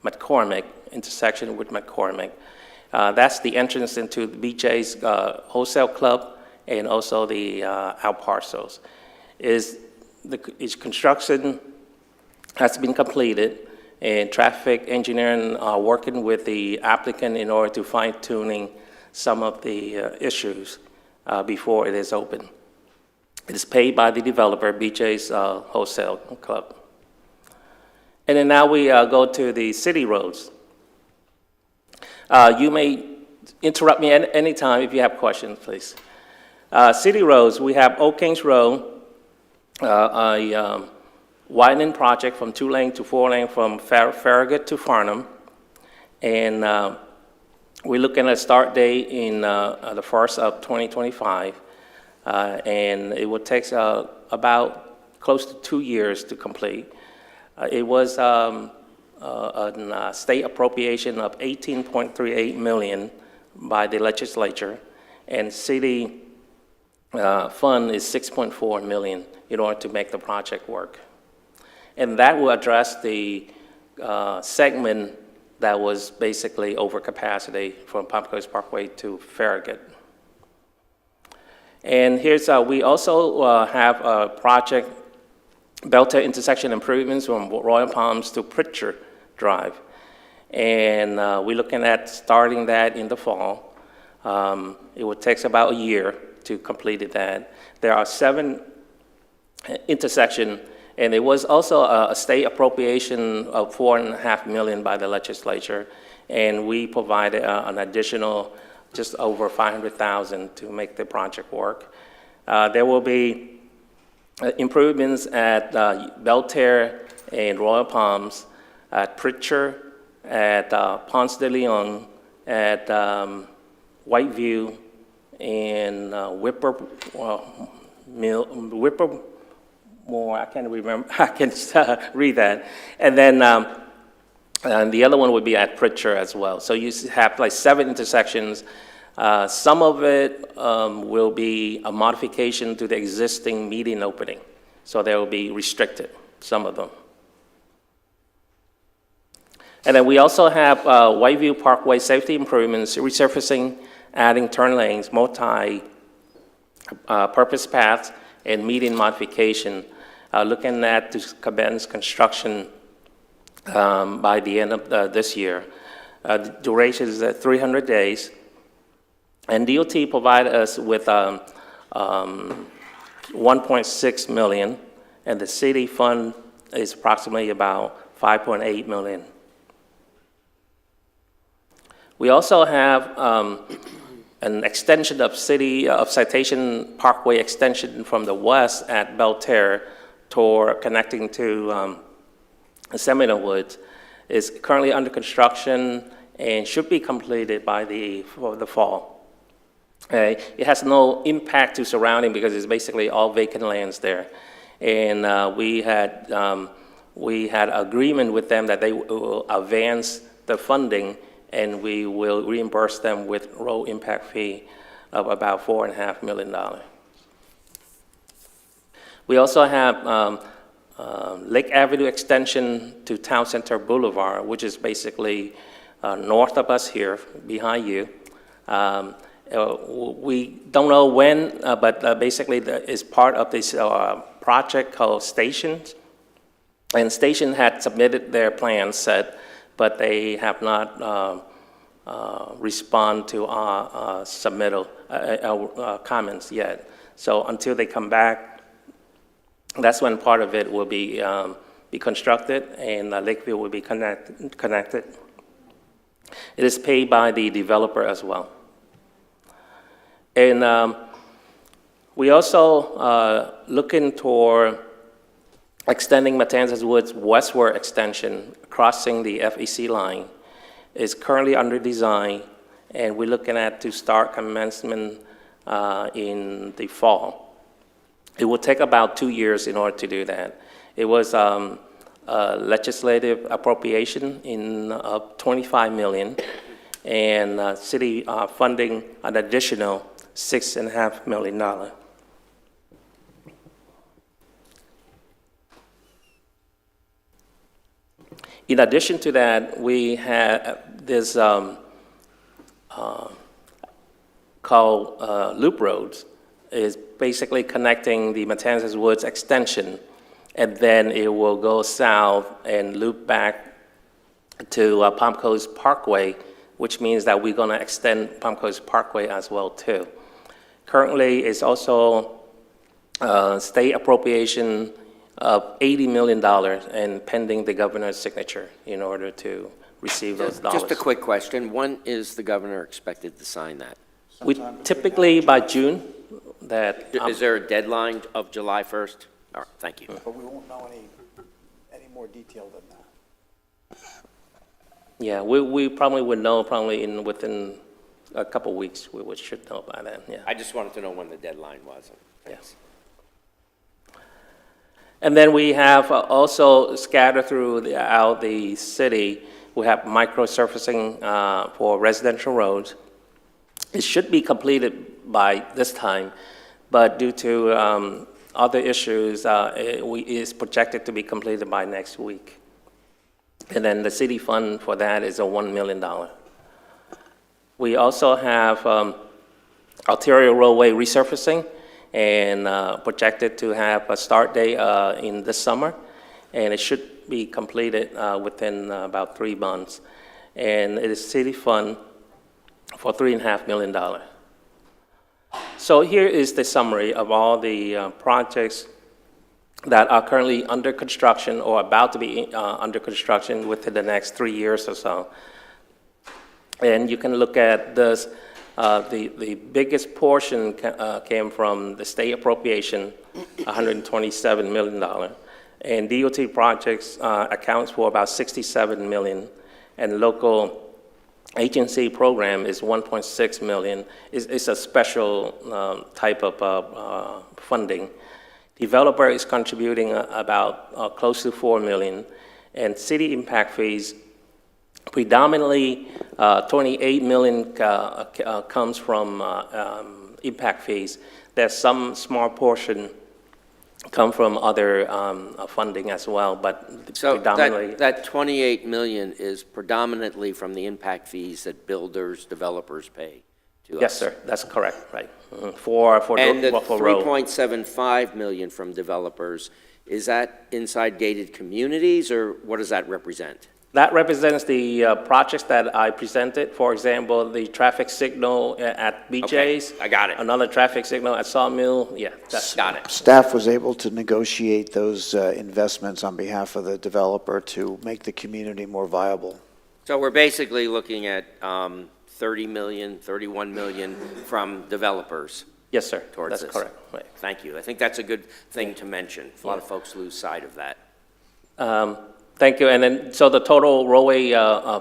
McCormick, intersection with McCormick. That's the entrance into the BJ's Wholesale Club and also the out parcels. Its construction has been completed, and traffic engineering are working with the applicant in order to fine-tuning some of the issues before it is open. It is paid by the developer, BJ's Wholesale Club. And then now we go to the city roads. You may interrupt me anytime if you have questions, please. City roads, we have Old Kings Road, a widening project from 2-lane to 4-lane from Farragut to Farnham. And we're looking at a start date in the first of 2025. And it will take about close to 2 years to complete. It was a state appropriation of $18.38 million by the legislature, and city fund is $6.4 million in order to make the project work. And that will address the segment that was basically over capacity from Palm Coast Parkway to Farragut. And here's, we also have a project, Belter intersection improvements from Royal Palms to Pritchard Drive. And we're looking at starting that in the fall. It will take about a year to complete that. There are 7 intersections, and it was also a state appropriation of $4.5 million by the legislature, and we provided an additional just over $500,000 to make the project work. There will be improvements at Belterre and Royal Palms, at Pritchard, at Ponce de Leon, at Whiteview, and Whippermore, I can't remember, I can't read that. And then and the other one would be at Pritchard as well. So you have like 7 intersections. Some of it will be a modification to the existing median opening. So they will be restricted, some of them. And then we also have Whiteview Parkway safety improvements, resurfacing, adding turn lanes, multi-purpose paths, and median modification. Looking at to commence construction by the end of this year. The duration is 300 days. And DOT provided us with 1.6 million, and the city fund is approximately about 5.8 million. We also have an extension of Citation Parkway extension from the west at Belterre toward connecting to Seminole Woods. Is currently under construction and should be completed by the fall. It has no impact to surrounding because it's basically all vacant lands there. And we had agreement with them that they will advance the funding and we will reimburse them with road impact fee of about $4.5 million. We also have Lake Avenue extension to Town Center Boulevard, which is basically north of us here, behind you. We don't know when, but basically it's part of this project called Stations. And Station had submitted their plan set, but they have not responded to our submittal comments yet. So until they come back, that's when part of it will be constructed and Lakeview will be connected. It is paid by the developer as well. And we also looking toward extending Matanzas Woods westward extension, crossing the FEC line. Is currently under design, and we're looking at to start commencement in the fall. It will take about 2 years in order to do that. It was legislative appropriation in $25 million, and city funding an additional $6.5 million. In addition to that, we have this called Loop Roads. Is basically connecting the Matanzas Woods extension, and then it will go south and loop back to Palm Coast Parkway, which means that we're going to extend Palm Coast Parkway as well too. Currently, it's also state appropriation of $80 million and pending the governor's signature in order to receive those dollars. Just a quick question. When is the governor expected to sign that? We typically by June. That is there a deadline of July 1st? All right, thank you. But we won't know any more detail than that. Yeah, we probably would know within a couple of weeks. We should know by then. Yeah. I just wanted to know when the deadline was. Yes. And then we have also scattered throughout the city. We have micro-surfacing for residential roads. It should be completed by this time, but due to other issues, it is projected to be completed by next week. And then the city fund for that is $1 million. We also have arterial roadway resurfacing, and projected to have a start date in this summer, and it should be completed within about 3 months. And it is city fund for $3.5 million. So here is the summary of all the projects that are currently under construction or about to be under construction within the next 3 years or so. And you can look at this The biggest portion came from the state appropriation, $127 million. And DOT projects accounts for about $67 million, and local agency program is $1.6 million. It's a special type of funding. Developer is contributing about close to $4 million, and city impact fees, predominantly $28 million comes from impact fees. There's some small portion come from other funding as well, but So predominantly. that 28 million is predominantly from the impact fees that builders, developers pay to us? Yes, sir, that's correct, right. For And the road. 3.75 million from developers, is that inside gated communities, or what does that represent? That represents the projects that I presented. For example, the traffic signal at BJ's. Okay, I got it. Another traffic signal at Sawmill. Yeah, that's Got it. Staff was able to negotiate those investments on behalf of the developer to make the community more viable. So we're basically looking at 30 million, 31 million from developers. Yes, sir. Towards That's this. correct. Right. Thank you. I think that's a good thing to mention. A lot of folks lose sight of that. Thank you. And then, so the total roadway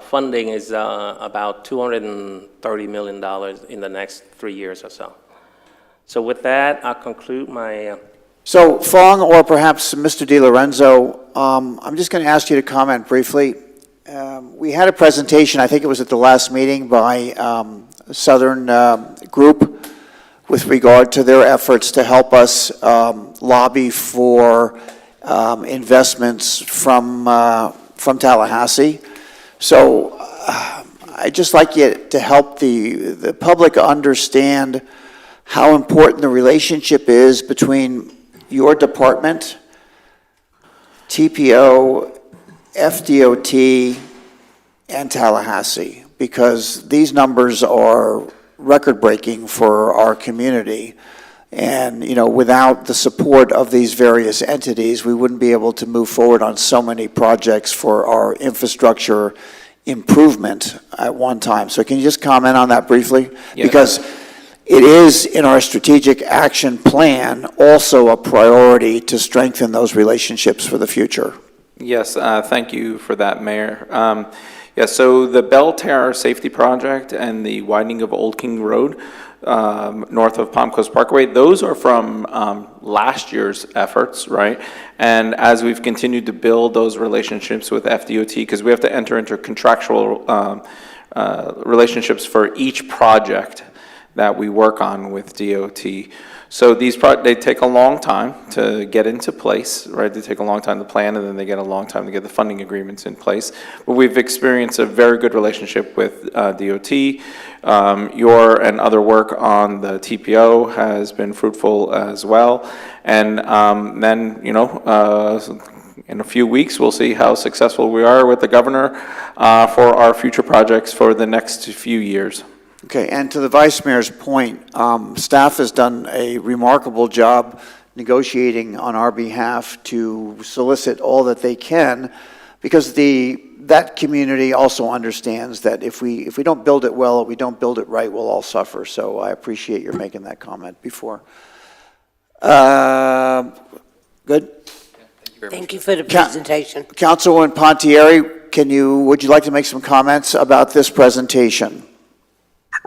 funding is about $230 million in the next 3 years or so. So with that, I'll conclude my. So Fong, or perhaps Mr. DiLorenzo, I'm just going to ask you to comment briefly. We had a presentation, I think it was at the last meeting, by Southern Group with regard to their efforts to help us lobby for investments from Tallahassee. So I'd just like you to help the public understand how important the relationship is between your department, TPO, FDOT, and Tallahassee, because these numbers are record-breaking for our community. And, you know, without the support of these various entities, we wouldn't be able to move forward on so many projects for our infrastructure improvement at one time. So can you just comment on that briefly? Yeah. Because it is in our strategic action plan also a priority to strengthen those relationships for the future. Yes, thank you for that, Mayor. So the Bell Tower Safety Project and the widening of Old King Road, north of Palm Coast Parkway, those are from last year's efforts, right? And as we've continued to build those relationships with FDOT, because we have to enter into contractual relationships for each project that we work on with DOT. So they take a long time to get into place, right? They take a long time to plan, and then they get a long time to get the funding agreements in place. But we've experienced a very good relationship with DOT. Your and other work on the TPO has been fruitful as well. And then, you know, in a few weeks, we'll see how successful we are with the governor for our future projects for the next few years. Okay, and to the Vice Mayor's point, staff has done a remarkable job negotiating on our behalf to solicit all that they can, because that community also understands that if we don't build it well, if we don't build it right, we'll all suffer. So I appreciate your making that comment before. Good? Thank you for the presentation. Councilwoman Pontieri, would you like to make some comments about this presentation?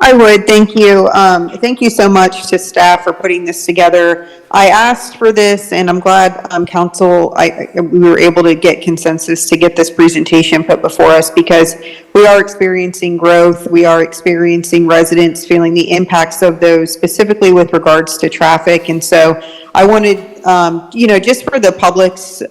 I would, thank you. Thank you so much to staff for putting this together. I asked for this, and I'm glad council, we were able to get consensus to get this presentation put before us, because we are experiencing growth. We are experiencing residents feeling the impacts of those, specifically with regards to traffic. And so I wanted, just for the public's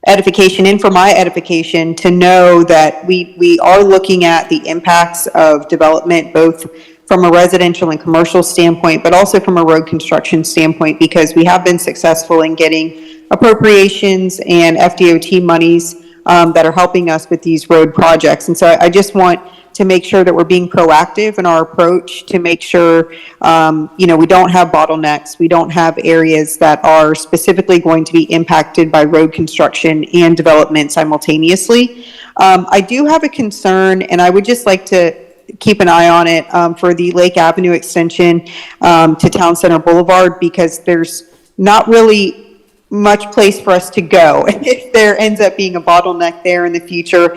edification and for my edification, to know that we are looking at the impacts of development, both from a residential and commercial standpoint, but also from a road construction standpoint, because we have been successful in getting appropriations and FDOT monies that are helping us with these road projects. And so I just want to make sure that we're being proactive in our approach to make sure, we don't have bottlenecks. We don't have areas that are specifically going to be impacted by road construction and development simultaneously. I do have a concern, and I would just like to keep an eye on it for the Lake Avenue extension to Town Center Boulevard, because there's not really much place for us to go if there ends up being a bottleneck there in the future.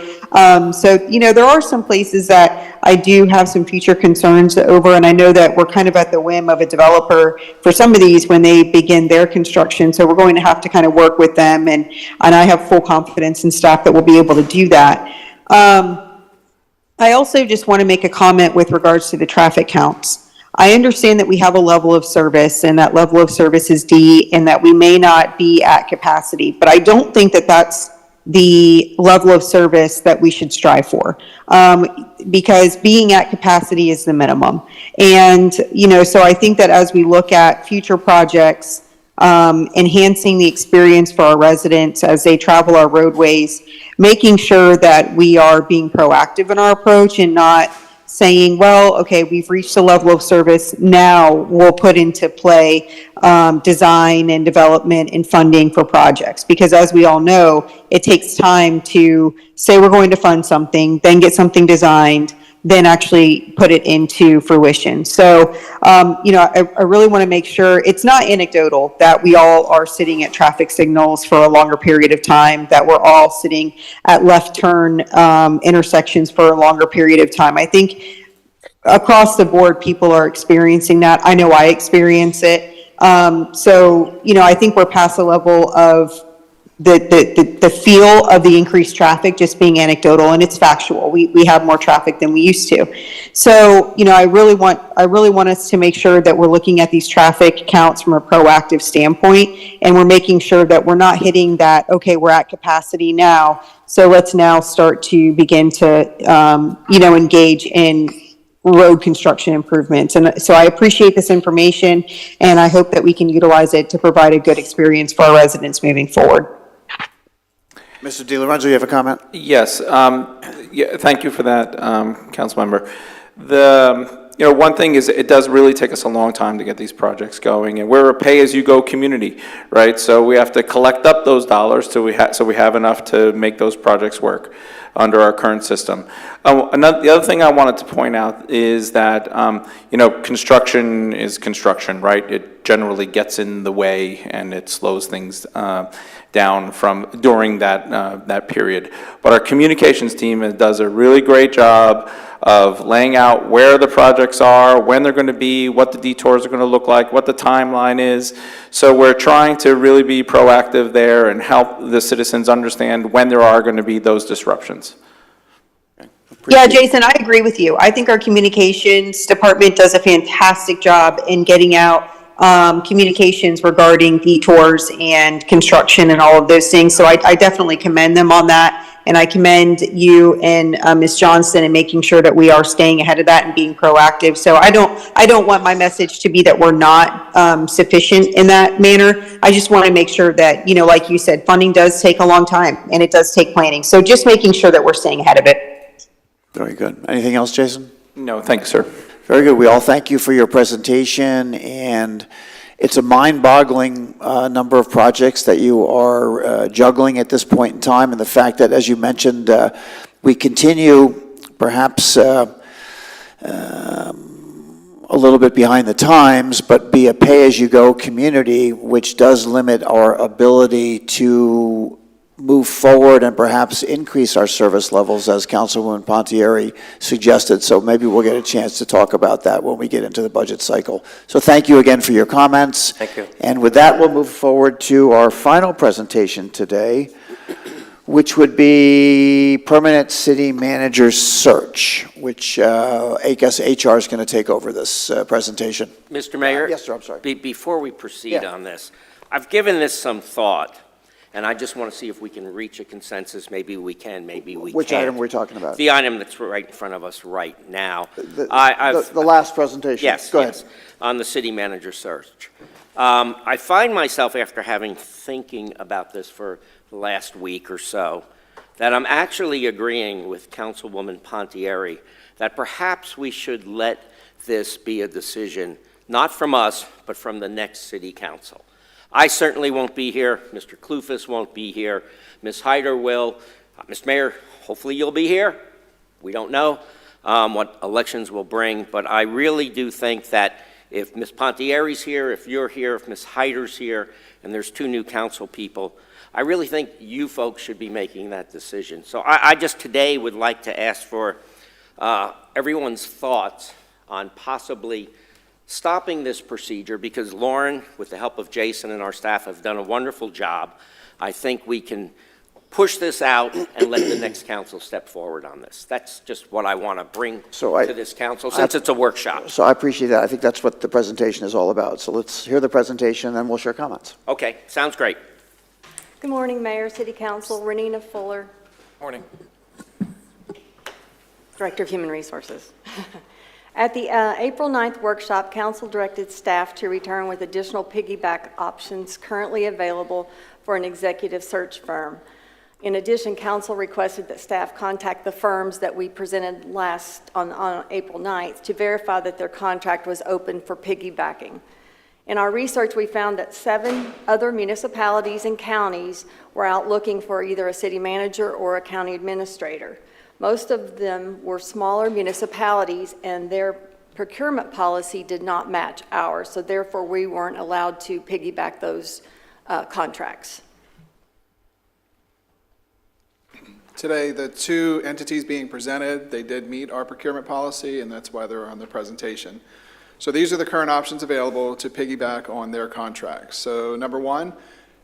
So, you know, there are some places that I do have some future concerns over, and I know that we're kind of at the whim of a developer for some of these when they begin their construction. So we're going to have to kind of work with them, and I have full confidence in staff that we'll be able to do that. I also just want to make a comment with regards to the traffic counts. I understand that we have a level of service, and that level of service is D, and that we may not be at capacity, but I don't think that that's the level of service that we should strive for, because being at capacity is the minimum. And, you know, so I think that as we look at future projects, enhancing the experience for our residents as they travel our roadways, making sure that we are being proactive in our approach and not saying, well, okay, we've reached a level of service, now we'll put into play design and development and funding for projects. Because as we all know, it takes time to say we're going to fund something, then get something designed, then actually put it into fruition. So, you know, I really want to make sure it's not anecdotal that we all are sitting at traffic signals for a longer period of time, that we're all sitting at left turn intersections for a longer period of time. I think across the board, people are experiencing that. I know I experience it. So, you know, I think we're past the level of the feel of the increased traffic just being anecdotal, and it's factual. We have more traffic than we used to. So, you know, I really want us to make sure that we're looking at these traffic counts from a proactive standpoint, and we're making sure that we're not hitting that, okay, we're at capacity now, so let's now start to begin to, you know, engage in road construction improvements. And so I appreciate this information, and I hope that we can utilize it to provide a good experience for our residents moving forward. Mr. DiLorenzo, you have a comment? Yes, yeah, thank you for that, council member. You know, one thing is it does really take us a long time to get these projects going, and we're a pay-as-you-go community, right? So we have to collect up those dollars so we have enough to make those projects work under our current system. The other thing I wanted to point out is that, you know, construction is construction, right? It generally gets in the way and it slows things down during that period. But our communications team does a really great job of laying out where the projects are, when they're going to be, what the detours are going to look like, what the timeline is. So we're trying to really be proactive there and help the citizens understand when there are going to be those disruptions. Yeah, Jason, I agree with you. I think our communications department does a fantastic job in getting out communications regarding detours and construction and all of those things. So I definitely commend them on that. And I commend you and Ms. Johnson in making sure that we are staying ahead of that and being proactive. So I don't want my message to be that we're not sufficient in that manner. I just want to make sure that, you know, like you said, funding does take a long time and it does take planning. So just making sure that we're staying ahead of it. Very good. Anything else, Jason? No, thank you, sir. Very good. We all thank you for your presentation, and it's a mind-boggling number of projects that you are juggling at this point in time, and the fact that, as you mentioned, we continue perhaps a little bit behind the times, but be a pay-as-you-go community, which does limit our ability to move forward and perhaps increase our service levels, as Councilwoman Pontieri suggested. So maybe we'll get a chance to talk about that when we get into the budget cycle. So thank you again for your comments. Thank you. And with that, we'll move forward to our final presentation today, which would be Permanent City Manager Search, which I guess HR is going to take over this presentation. Mr. Mayor? Yes, sir, I'm sorry. Before we proceed on this, I've given this some thought, and I just want to see if we can reach a consensus. Maybe we can, maybe we can't. Which item are we talking about? The item that's right in front of us right now. The last presentation? Yes, Go ahead. yes, on the city manager search. I find myself, after thinking about this for the last week or so, that I'm actually agreeing with Councilwoman Pontieri that perhaps we should let this be a decision, not from us, but from the next city council. I certainly won't be here. Mr. Kloufis won't be here. Ms. Hyder will. Mr. Mayor, hopefully you'll be here. We don't know. what elections will bring, but I really do think that if Ms. Pontieri's here, if you're here, if Ms. Hyder's here, and there's 2 new council people, I really think you folks should be making that decision. So I just today would like to ask for everyone's thoughts on possibly stopping this procedure, because Lauren, with the help of Jason and our staff, have done a wonderful job. I think we can push this out and let the next council step forward on this. That's just what I want to bring to this council, since it's a workshop. So I appreciate that. I think that's what the presentation is all about. So let's hear the presentation, and then we'll share comments. Okay, sounds great. Good morning, Mayor, City Council, Renina Fuller, Morning. Director of Human Resources. At the April 9th workshop, Council directed staff to return with additional piggyback options currently available for an executive search firm. In addition, Council requested that staff contact the firms that we presented last on April 9th to verify that their contract was open for piggybacking. In our research, we found that 7 other municipalities and counties were out looking for either a city manager or a county administrator. Most of them were smaller municipalities, and their procurement policy did not match ours, so therefore we weren't allowed to piggyback those contracts. Today, the 2 entities being presented, they did meet our procurement policy, and that's why they're on the presentation. So these are the current options available to piggyback on their contracts. So number 1,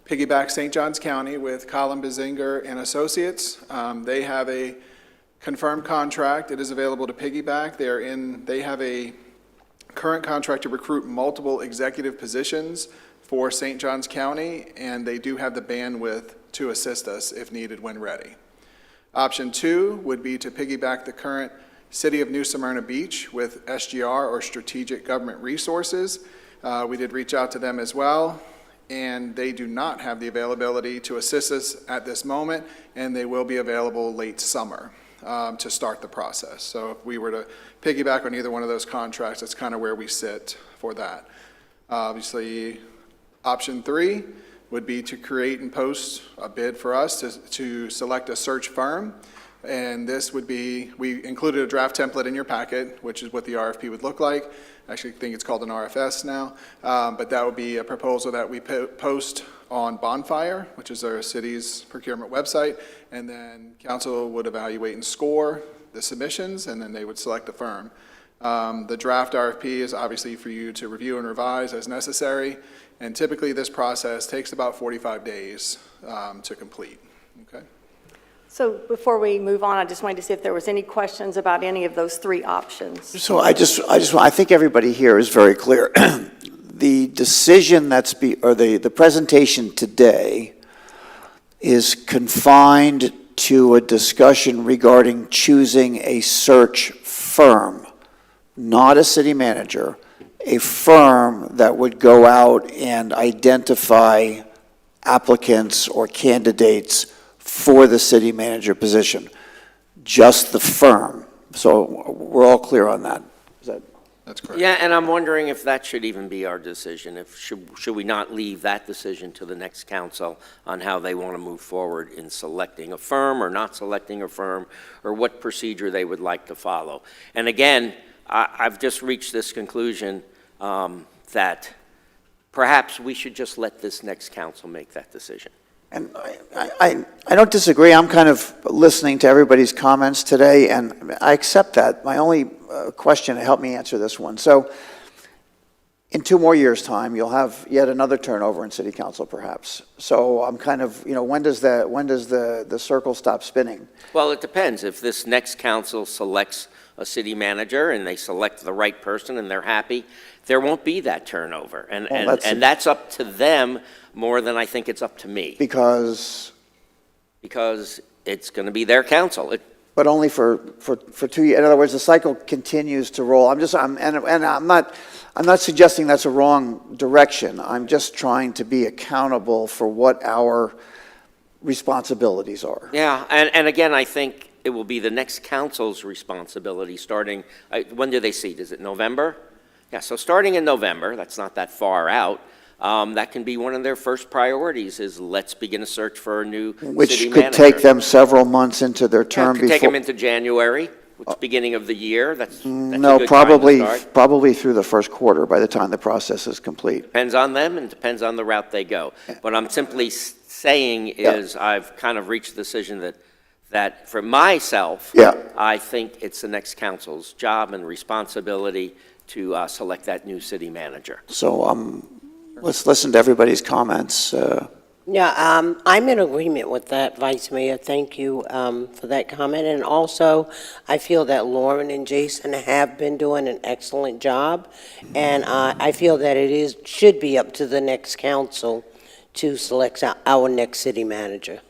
piggyback St. Johns County with Colin Bazinger and Associates. They have a confirmed contract. It is available to piggyback. They have a current contract to recruit multiple executive positions for St. Johns County, and they do have the bandwidth to assist us if needed when ready. Option 2 would be to piggyback the current City of New Smyrna Beach with SGR, or Strategic Government Resources. We did reach out to them as well, and they do not have the availability to assist us at this moment, and they will be available late summer to start the process. So if we were to piggyback on either one of those contracts, that's kind of where we sit for that. Obviously, option 3 would be to create and post a bid for us to select a search firm. And this would be, we included a draft template in your packet, which is what the RFP would look like. I actually think it's called an RFS now. But that would be a proposal that we post on Bonfire, which is our city's procurement website. And then council would evaluate and score the submissions, and then they would select a firm. The draft RFP is obviously for you to review and revise as necessary. And typically this process takes about 45 days to complete. Okay. So before we move on, I just wanted to see if there was any questions about any of those 3 options. So I think everybody here is very clear. The decision the presentation today is confined to a discussion regarding choosing a search firm, not a city manager, a firm that would go out and identify applicants or candidates for the city manager position, just the firm. So we're all clear on that. That's correct. Yeah, and I'm wondering if that should even be our decision. Should we not leave that decision to the next council on how they want to move forward in selecting a firm or not selecting a firm, or what procedure they would like to follow. And again, I've just reached this conclusion that perhaps we should just let this next council make that decision. And I don't disagree. I'm kind of listening to everybody's comments today, and I accept that. My only question, help me answer this one. So in 2 more years' time, you'll have yet another turnover in city council, perhaps. So I'm kind of, when does the circle stop spinning? Well, it depends. If this next council selects a city manager and they select the right person and they're happy, there won't be that turnover. And that's up to them more than I think it's up to me. Because it's going to be their council. But only for 2 years. In other words, the cycle continues to roll. I'm not suggesting that's a wrong direction. I'm just trying to be accountable for what our responsibilities are. Yeah, and again, I think it will be the next council's responsibility starting, when do they seat? Is it November? Yeah, so starting in November, that's not that far out, that can be one of their first priorities, is let's begin a search for a new city manager. Which could take them several months into their term before. Take them into January. It's beginning of the year, that's a No, good time to start. probably through the first quarter by the time the process is complete. Depends on them and depends on the route they go. What I'm simply saying is I've kind of reached the decision that for myself, I think it's the next council's job and responsibility to select that new city manager. So let's listen to everybody's comments. Yeah, I'm in agreement with that, Vice Mayor. Thank you for that comment. And also, I feel that Lauren and Jason have been doing an excellent job, and I feel that it should be up to the next council to select our next city manager.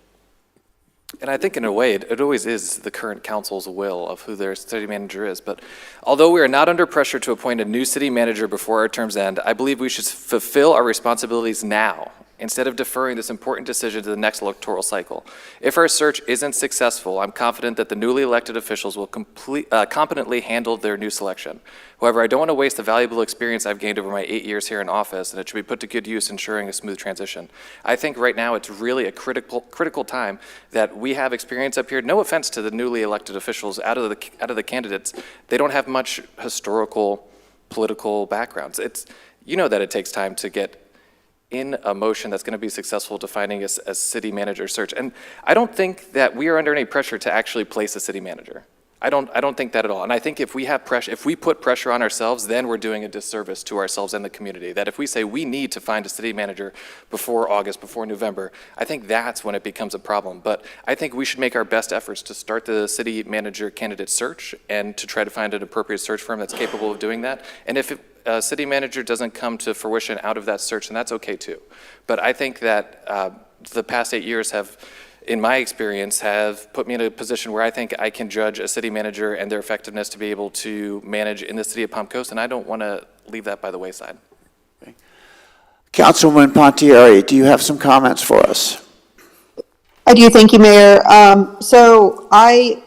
And I think in a way, it always is the current council's will of who their city manager is. But although we are not under pressure to appoint a new city manager before our terms end, I believe we should fulfill our responsibilities now, instead of deferring this important decision to the next electoral cycle. If our search isn't successful, I'm confident that the newly elected officials will competently handle their new selection. However, I don't want to waste the valuable experience I've gained over my 8 years here in office, and it should be put to good use ensuring a smooth transition. I think right now it's really a critical time that we have experience up here. No offense to the newly elected officials, out of the candidates, they don't have much historical political backgrounds. You know that it takes time to get in a motion that's going to be successful to finding a city manager search. And I don't think that we are under any pressure to actually place a city manager. I don't think that at all. And I think if we have pressure, if we put pressure on ourselves, then we're doing a disservice to ourselves and the community. That if we say we need to find a city manager before August, before November, I think that's when it becomes a problem. But I think we should make our best efforts to start the city manager candidate search and to try to find an appropriate search firm that's capable of doing that. And if a city manager doesn't come to fruition out of that search, then that's okay too. But I think that the past 8 years have, in my experience, have put me in a position where I think I can judge a city manager and their effectiveness to be able to manage in the city of Palm Coast, and I don't want to leave that by the wayside. Okay. Councilwoman Pontieri, do you have some comments for us? I do, thank you, Mayor. So I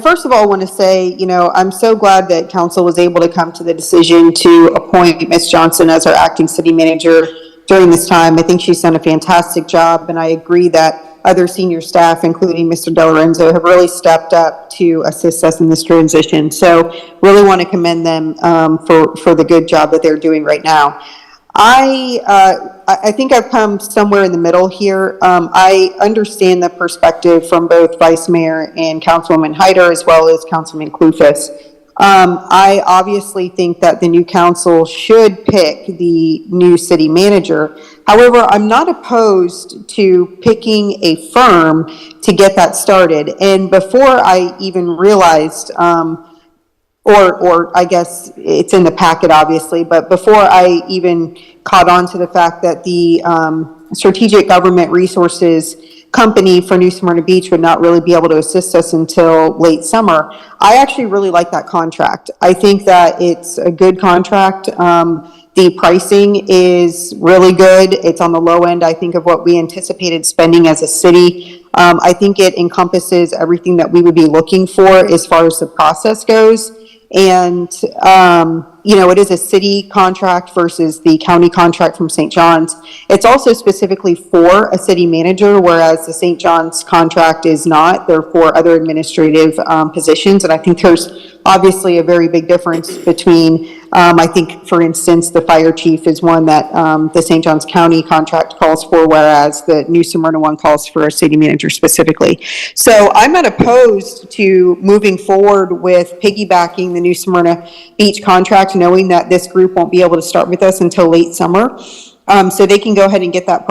first of all want to say, I'm so glad that council was able to come to the decision to appoint Ms. Johnson as our acting city manager during this time. I think she's done a fantastic job, and I agree that other senior staff, including Mr. DeLorenzo, have really stepped up to assist us in this transition. So really want to commend them for the good job that they're doing right now. I think I've come somewhere in the middle here. I understand the perspective from both Vice Mayor and Councilwoman Hyder, as well as Councilman Clufus. I obviously think that the new council should pick the new city manager. However, I'm not opposed to picking a firm to get that started. And before I even realized, or I guess it's in the packet, obviously, but before I even caught on to the fact that the Strategic Government Resources Company for New Smyrna Beach would not really be able to assist us until late summer, I actually really like that contract. I think that it's a good contract. The pricing is really good. It's on the low end, I think, of what we anticipated spending as a city. I think it encompasses everything that we would be looking for as far as the process goes. And, it is a city contract versus the county contract from St. John's. It's also specifically for a city manager, whereas the St. John's contract is not. They're for other administrative positions. And I think there's obviously a very big difference between, I think, for instance, the fire chief is one that the St. John's County contract calls for, whereas the New Smyrna one calls for a city manager specifically. So I'm not opposed to moving forward with piggybacking the New Smyrna Beach contract, knowing that this group won't be able to start with us until late summer. So they can go ahead and get that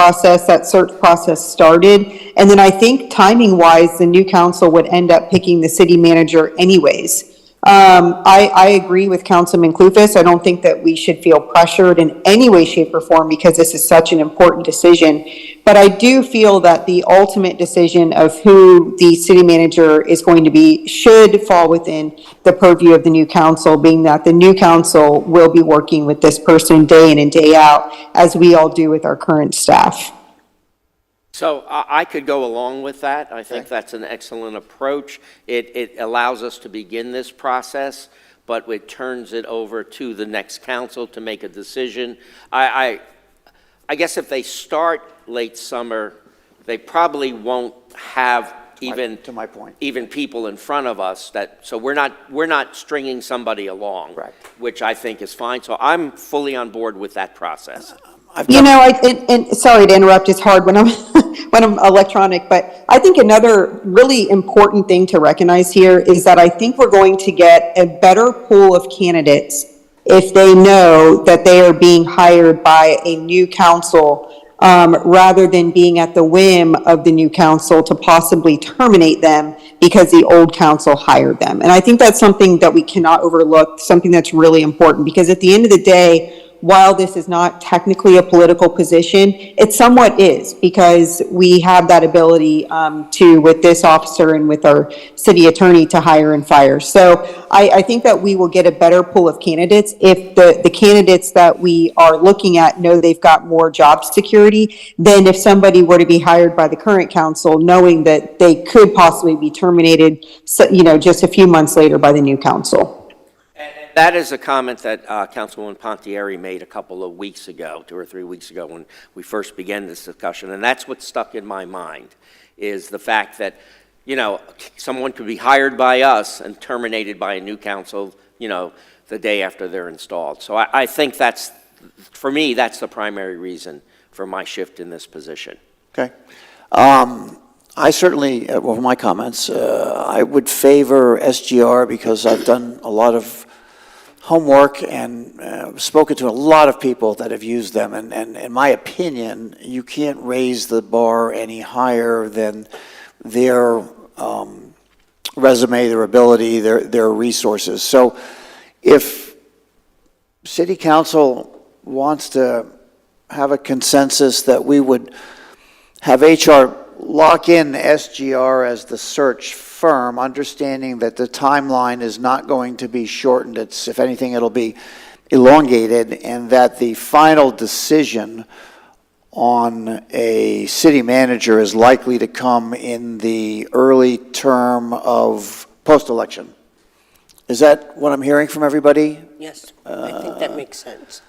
search process started. And then I think timing-wise, the new council would end up picking the city manager anyways. I agree with Councilman Clufus. I don't think that we should feel pressured in any way, shape, or form because this is such an important decision. But I do feel that the ultimate decision of who the city manager is going to be should fall within the purview of the new council, being that the new council will be working with this person day in and day out, as we all do with our current staff. So I could go along with that. I think that's an excellent approach. It allows us to begin this process, but it turns it over to the next council to make a decision. I guess if they start late summer, they probably won't have even. To my point. Even people in front of us so we're not stringing somebody along. Correct. Which I think is fine, so I'm fully on board with that process. You know, and sorry to interrupt, it's hard when I'm, when I'm electronic, but I think another really important thing to recognize here is that I think we're going to get a better pool of candidates if they know that they are being hired by a new council, rather than being at the whim of the new council to possibly terminate them because the old council hired them. And I think that's something that we cannot overlook, something that's really important, because at the end of the day, while this is not technically a political position, it somewhat is, because we have that ability to, with this officer and with our city attorney, to hire and fire. So I think that we will get a better pool of candidates if the candidates that we are looking at know they've got more job security than if somebody were to be hired by the current council, knowing that they could possibly be terminated, just a few months later by the new council. That is a comment that Councilwoman Pontieri made a couple of weeks ago, 2 or 3 weeks ago, when we first began this discussion, and that's what stuck in my mind, is the fact that, someone could be hired by us and terminated by a new council, the day after they're installed. So I think for me, that's the primary reason for my shift in this position. Okay. I certainly, my comments, I would favor SGR because I've done a lot of homework and spoken to a lot of people that have used them, and in my opinion, you can't raise the bar any higher than their resume, their ability, their resources. So if City Council wants to have a consensus that we would have HR lock in SGR as the search firm, understanding that the timeline is not going to be shortened. If anything, it'll be elongated, and that the final decision on a city manager is likely to come in the early term of post-election. Is that what I'm hearing from everybody? Yes, I think that makes sense.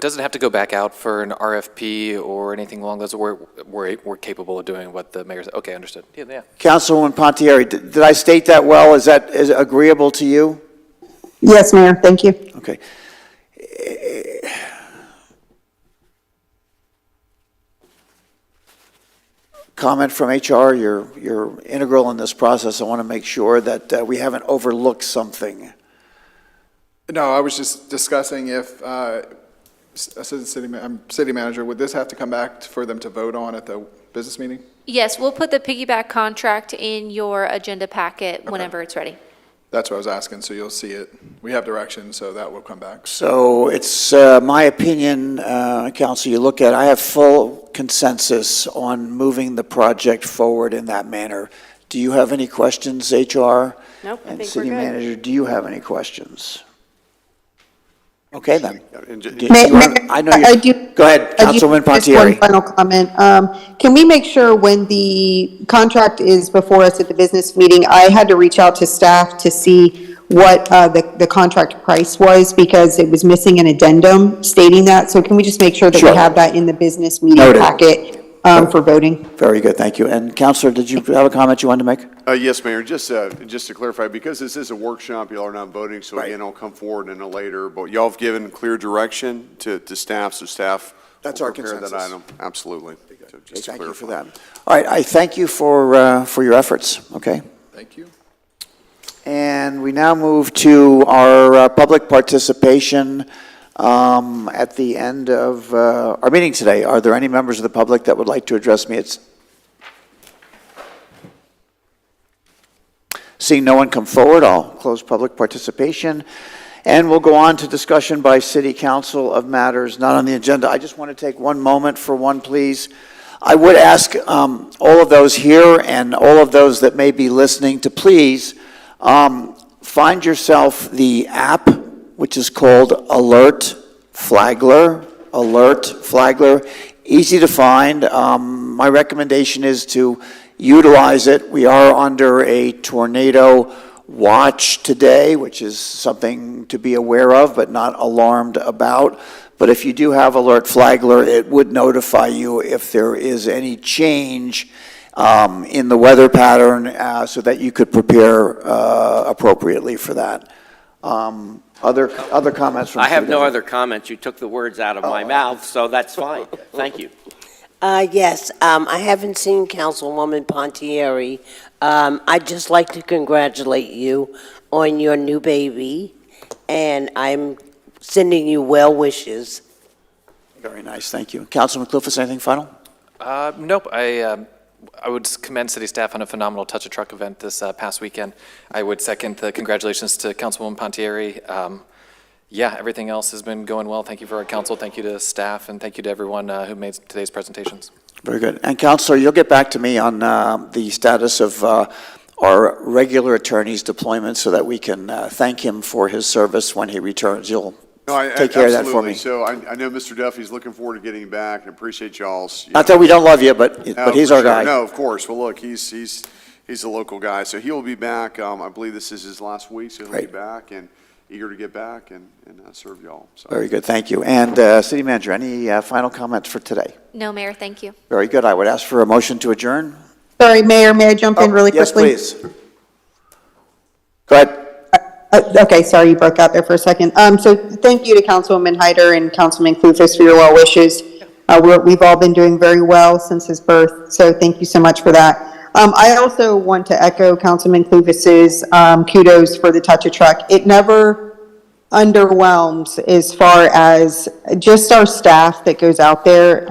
Does it have to go back out for an RFP or anything along those? We're capable of doing what the mayor said. Okay, understood. Yeah. Councilwoman Pontieri, did I state that well? Is that agreeable to you? Yes, Mayor, thank you. Okay. Comment from HR, you're integral in this process. I want to make sure that we haven't overlooked something. No, I was just discussing if, Assistant City Manager, would this have to come back for them to vote on at the business meeting? Yes, we'll put the piggyback contract in your agenda packet whenever it's ready. That's what I was asking, so you'll see it. We have direction, so that will come back. So it's my opinion, Council, I have full consensus on moving the project forward in that manner. Do you have any questions, HR? Nope, I And think we're City good. Manager, do you have any questions? Okay, then. I do. Go ahead, Councilwoman Just one Pontieri. final comment. Can we make sure when the contract is before us at the business meeting, I had to reach out to staff to see what the contract price was, because it was missing an addendum stating that. So can we just make sure that we Sure. have that in the business meeting Noted. packet for voting? Very good, thank you. And Councilor, did you have a comment you wanted to make? Yes, Mayor, just to clarify, because this is a workshop, y'all are not voting, so again, I'll come forward in a later, but y'all have given clear direction to staff, so staff That's will our prepare that consensus. item. Absolutely. So just to Thank you for clarify. that. All right, I thank you for your efforts, okay? Thank you. And we now move to our public participation at the end of our meeting today. Are there any members of the public that would like to address me? Seeing no one come forward, I'll close public participation. And we'll go on to discussion by City Council of matters not on the agenda. I just want to take one moment for one, please. I would ask all of those here and all of those that may be listening to please find yourself the app, which is called Alert Flagler. Alert Flagler. Easy to find. My recommendation is to utilize it. We are under a tornado watch today, which is something to be aware of but not alarmed about. But if you do have Alert Flagler, it would notify you if there is any change in the weather pattern so that you could prepare appropriately for that. Other comments from I have no citizens? other comments. You took the words out of my mouth, so that's fine. Thank you. Yes, I haven't seen Councilwoman Pontieri. I'd just like to congratulate you on your new baby, and I'm sending you well wishes. Very nice, thank you. Councilman Clufus, anything final? Nope. I would commend city staff on a phenomenal Touch a Truck event this past weekend. I would second the congratulations to Councilwoman Pontieri. Yeah, everything else has been going well. Thank you for our council. Thank you to staff, and thank you to everyone who made today's presentations. Very good. And Counselor, you'll get back to me on the status of our regular attorney's deployment so that we can thank him for his service when he returns. You'll take care of that for me. Absolutely. So I know Mr. Duffy's looking forward to getting back and appreciate y'all's. Not that we don't love you, but he's for our sure. guy. No, of course. Well, look, he's a local guy, so he will be back. I believe this is his last week, so he'll be back and eager to get back and serve y'all. So. Very good, thank you. And City Manager, any final comments for today? No, Mayor, thank you. Very good. I would ask for a motion to adjourn. Sorry, Mayor, may I jump in really quickly? Yes, please. Go ahead. Okay, sorry, you broke out there for a second. So thank you to Councilwoman Hyder and Councilman Clufus for your well wishes. We've all been doing very well since his birth, so thank you so much for that. I also want to echo Councilman Clufus's kudos for the Touch a Truck. It never underwhelms as far as just our staff that goes out there.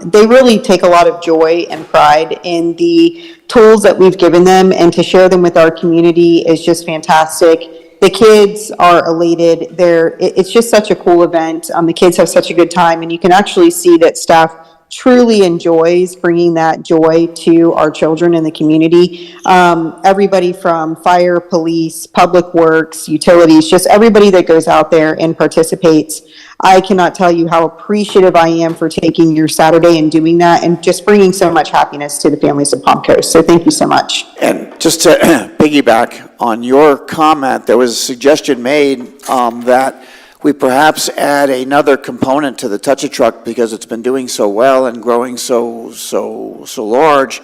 They really take a lot of joy and pride in the tools that we've given them, and to share them with our community is just fantastic. The kids are elated. It's just such a cool event. The kids have such a good time, and you can actually see that staff truly enjoys bringing that joy to our children in the community. Everybody from fire, police, public works, utilities, just everybody that goes out there and participates. I cannot tell you how appreciative I am for taking your Saturday and doing that and just bringing so much happiness to the families of Palm Coast. So thank you so much. And just to piggyback on your comment, there was a suggestion made that we perhaps add another component to the Touch a Truck because it's been doing so well and growing so large,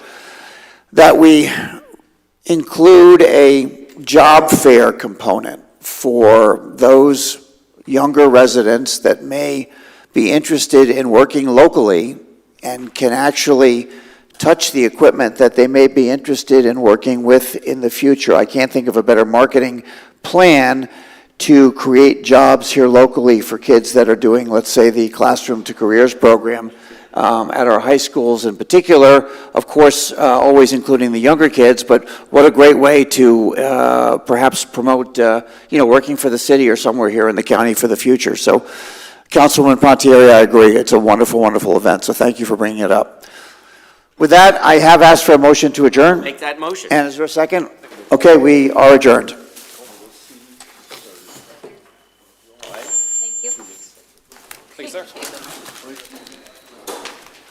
that we include a job fair component for those younger residents that may be interested in working locally and can actually touch the equipment that they may be interested in working with in the future. I can't think of a better marketing plan to create jobs here locally for kids that are doing, let's say, the Classroom to Careers program at our high schools in particular, of course, always including the younger kids, but what a great way to perhaps promote, working for the city or somewhere here in the county for the future. So, Councilwoman Pontieri, I agree. It's a wonderful, wonderful event, so thank you for bringing it up. With that, I have asked for a motion to adjourn. Make that motion. And is there a second? Okay, we are adjourned. Thank you. Thank you, sir.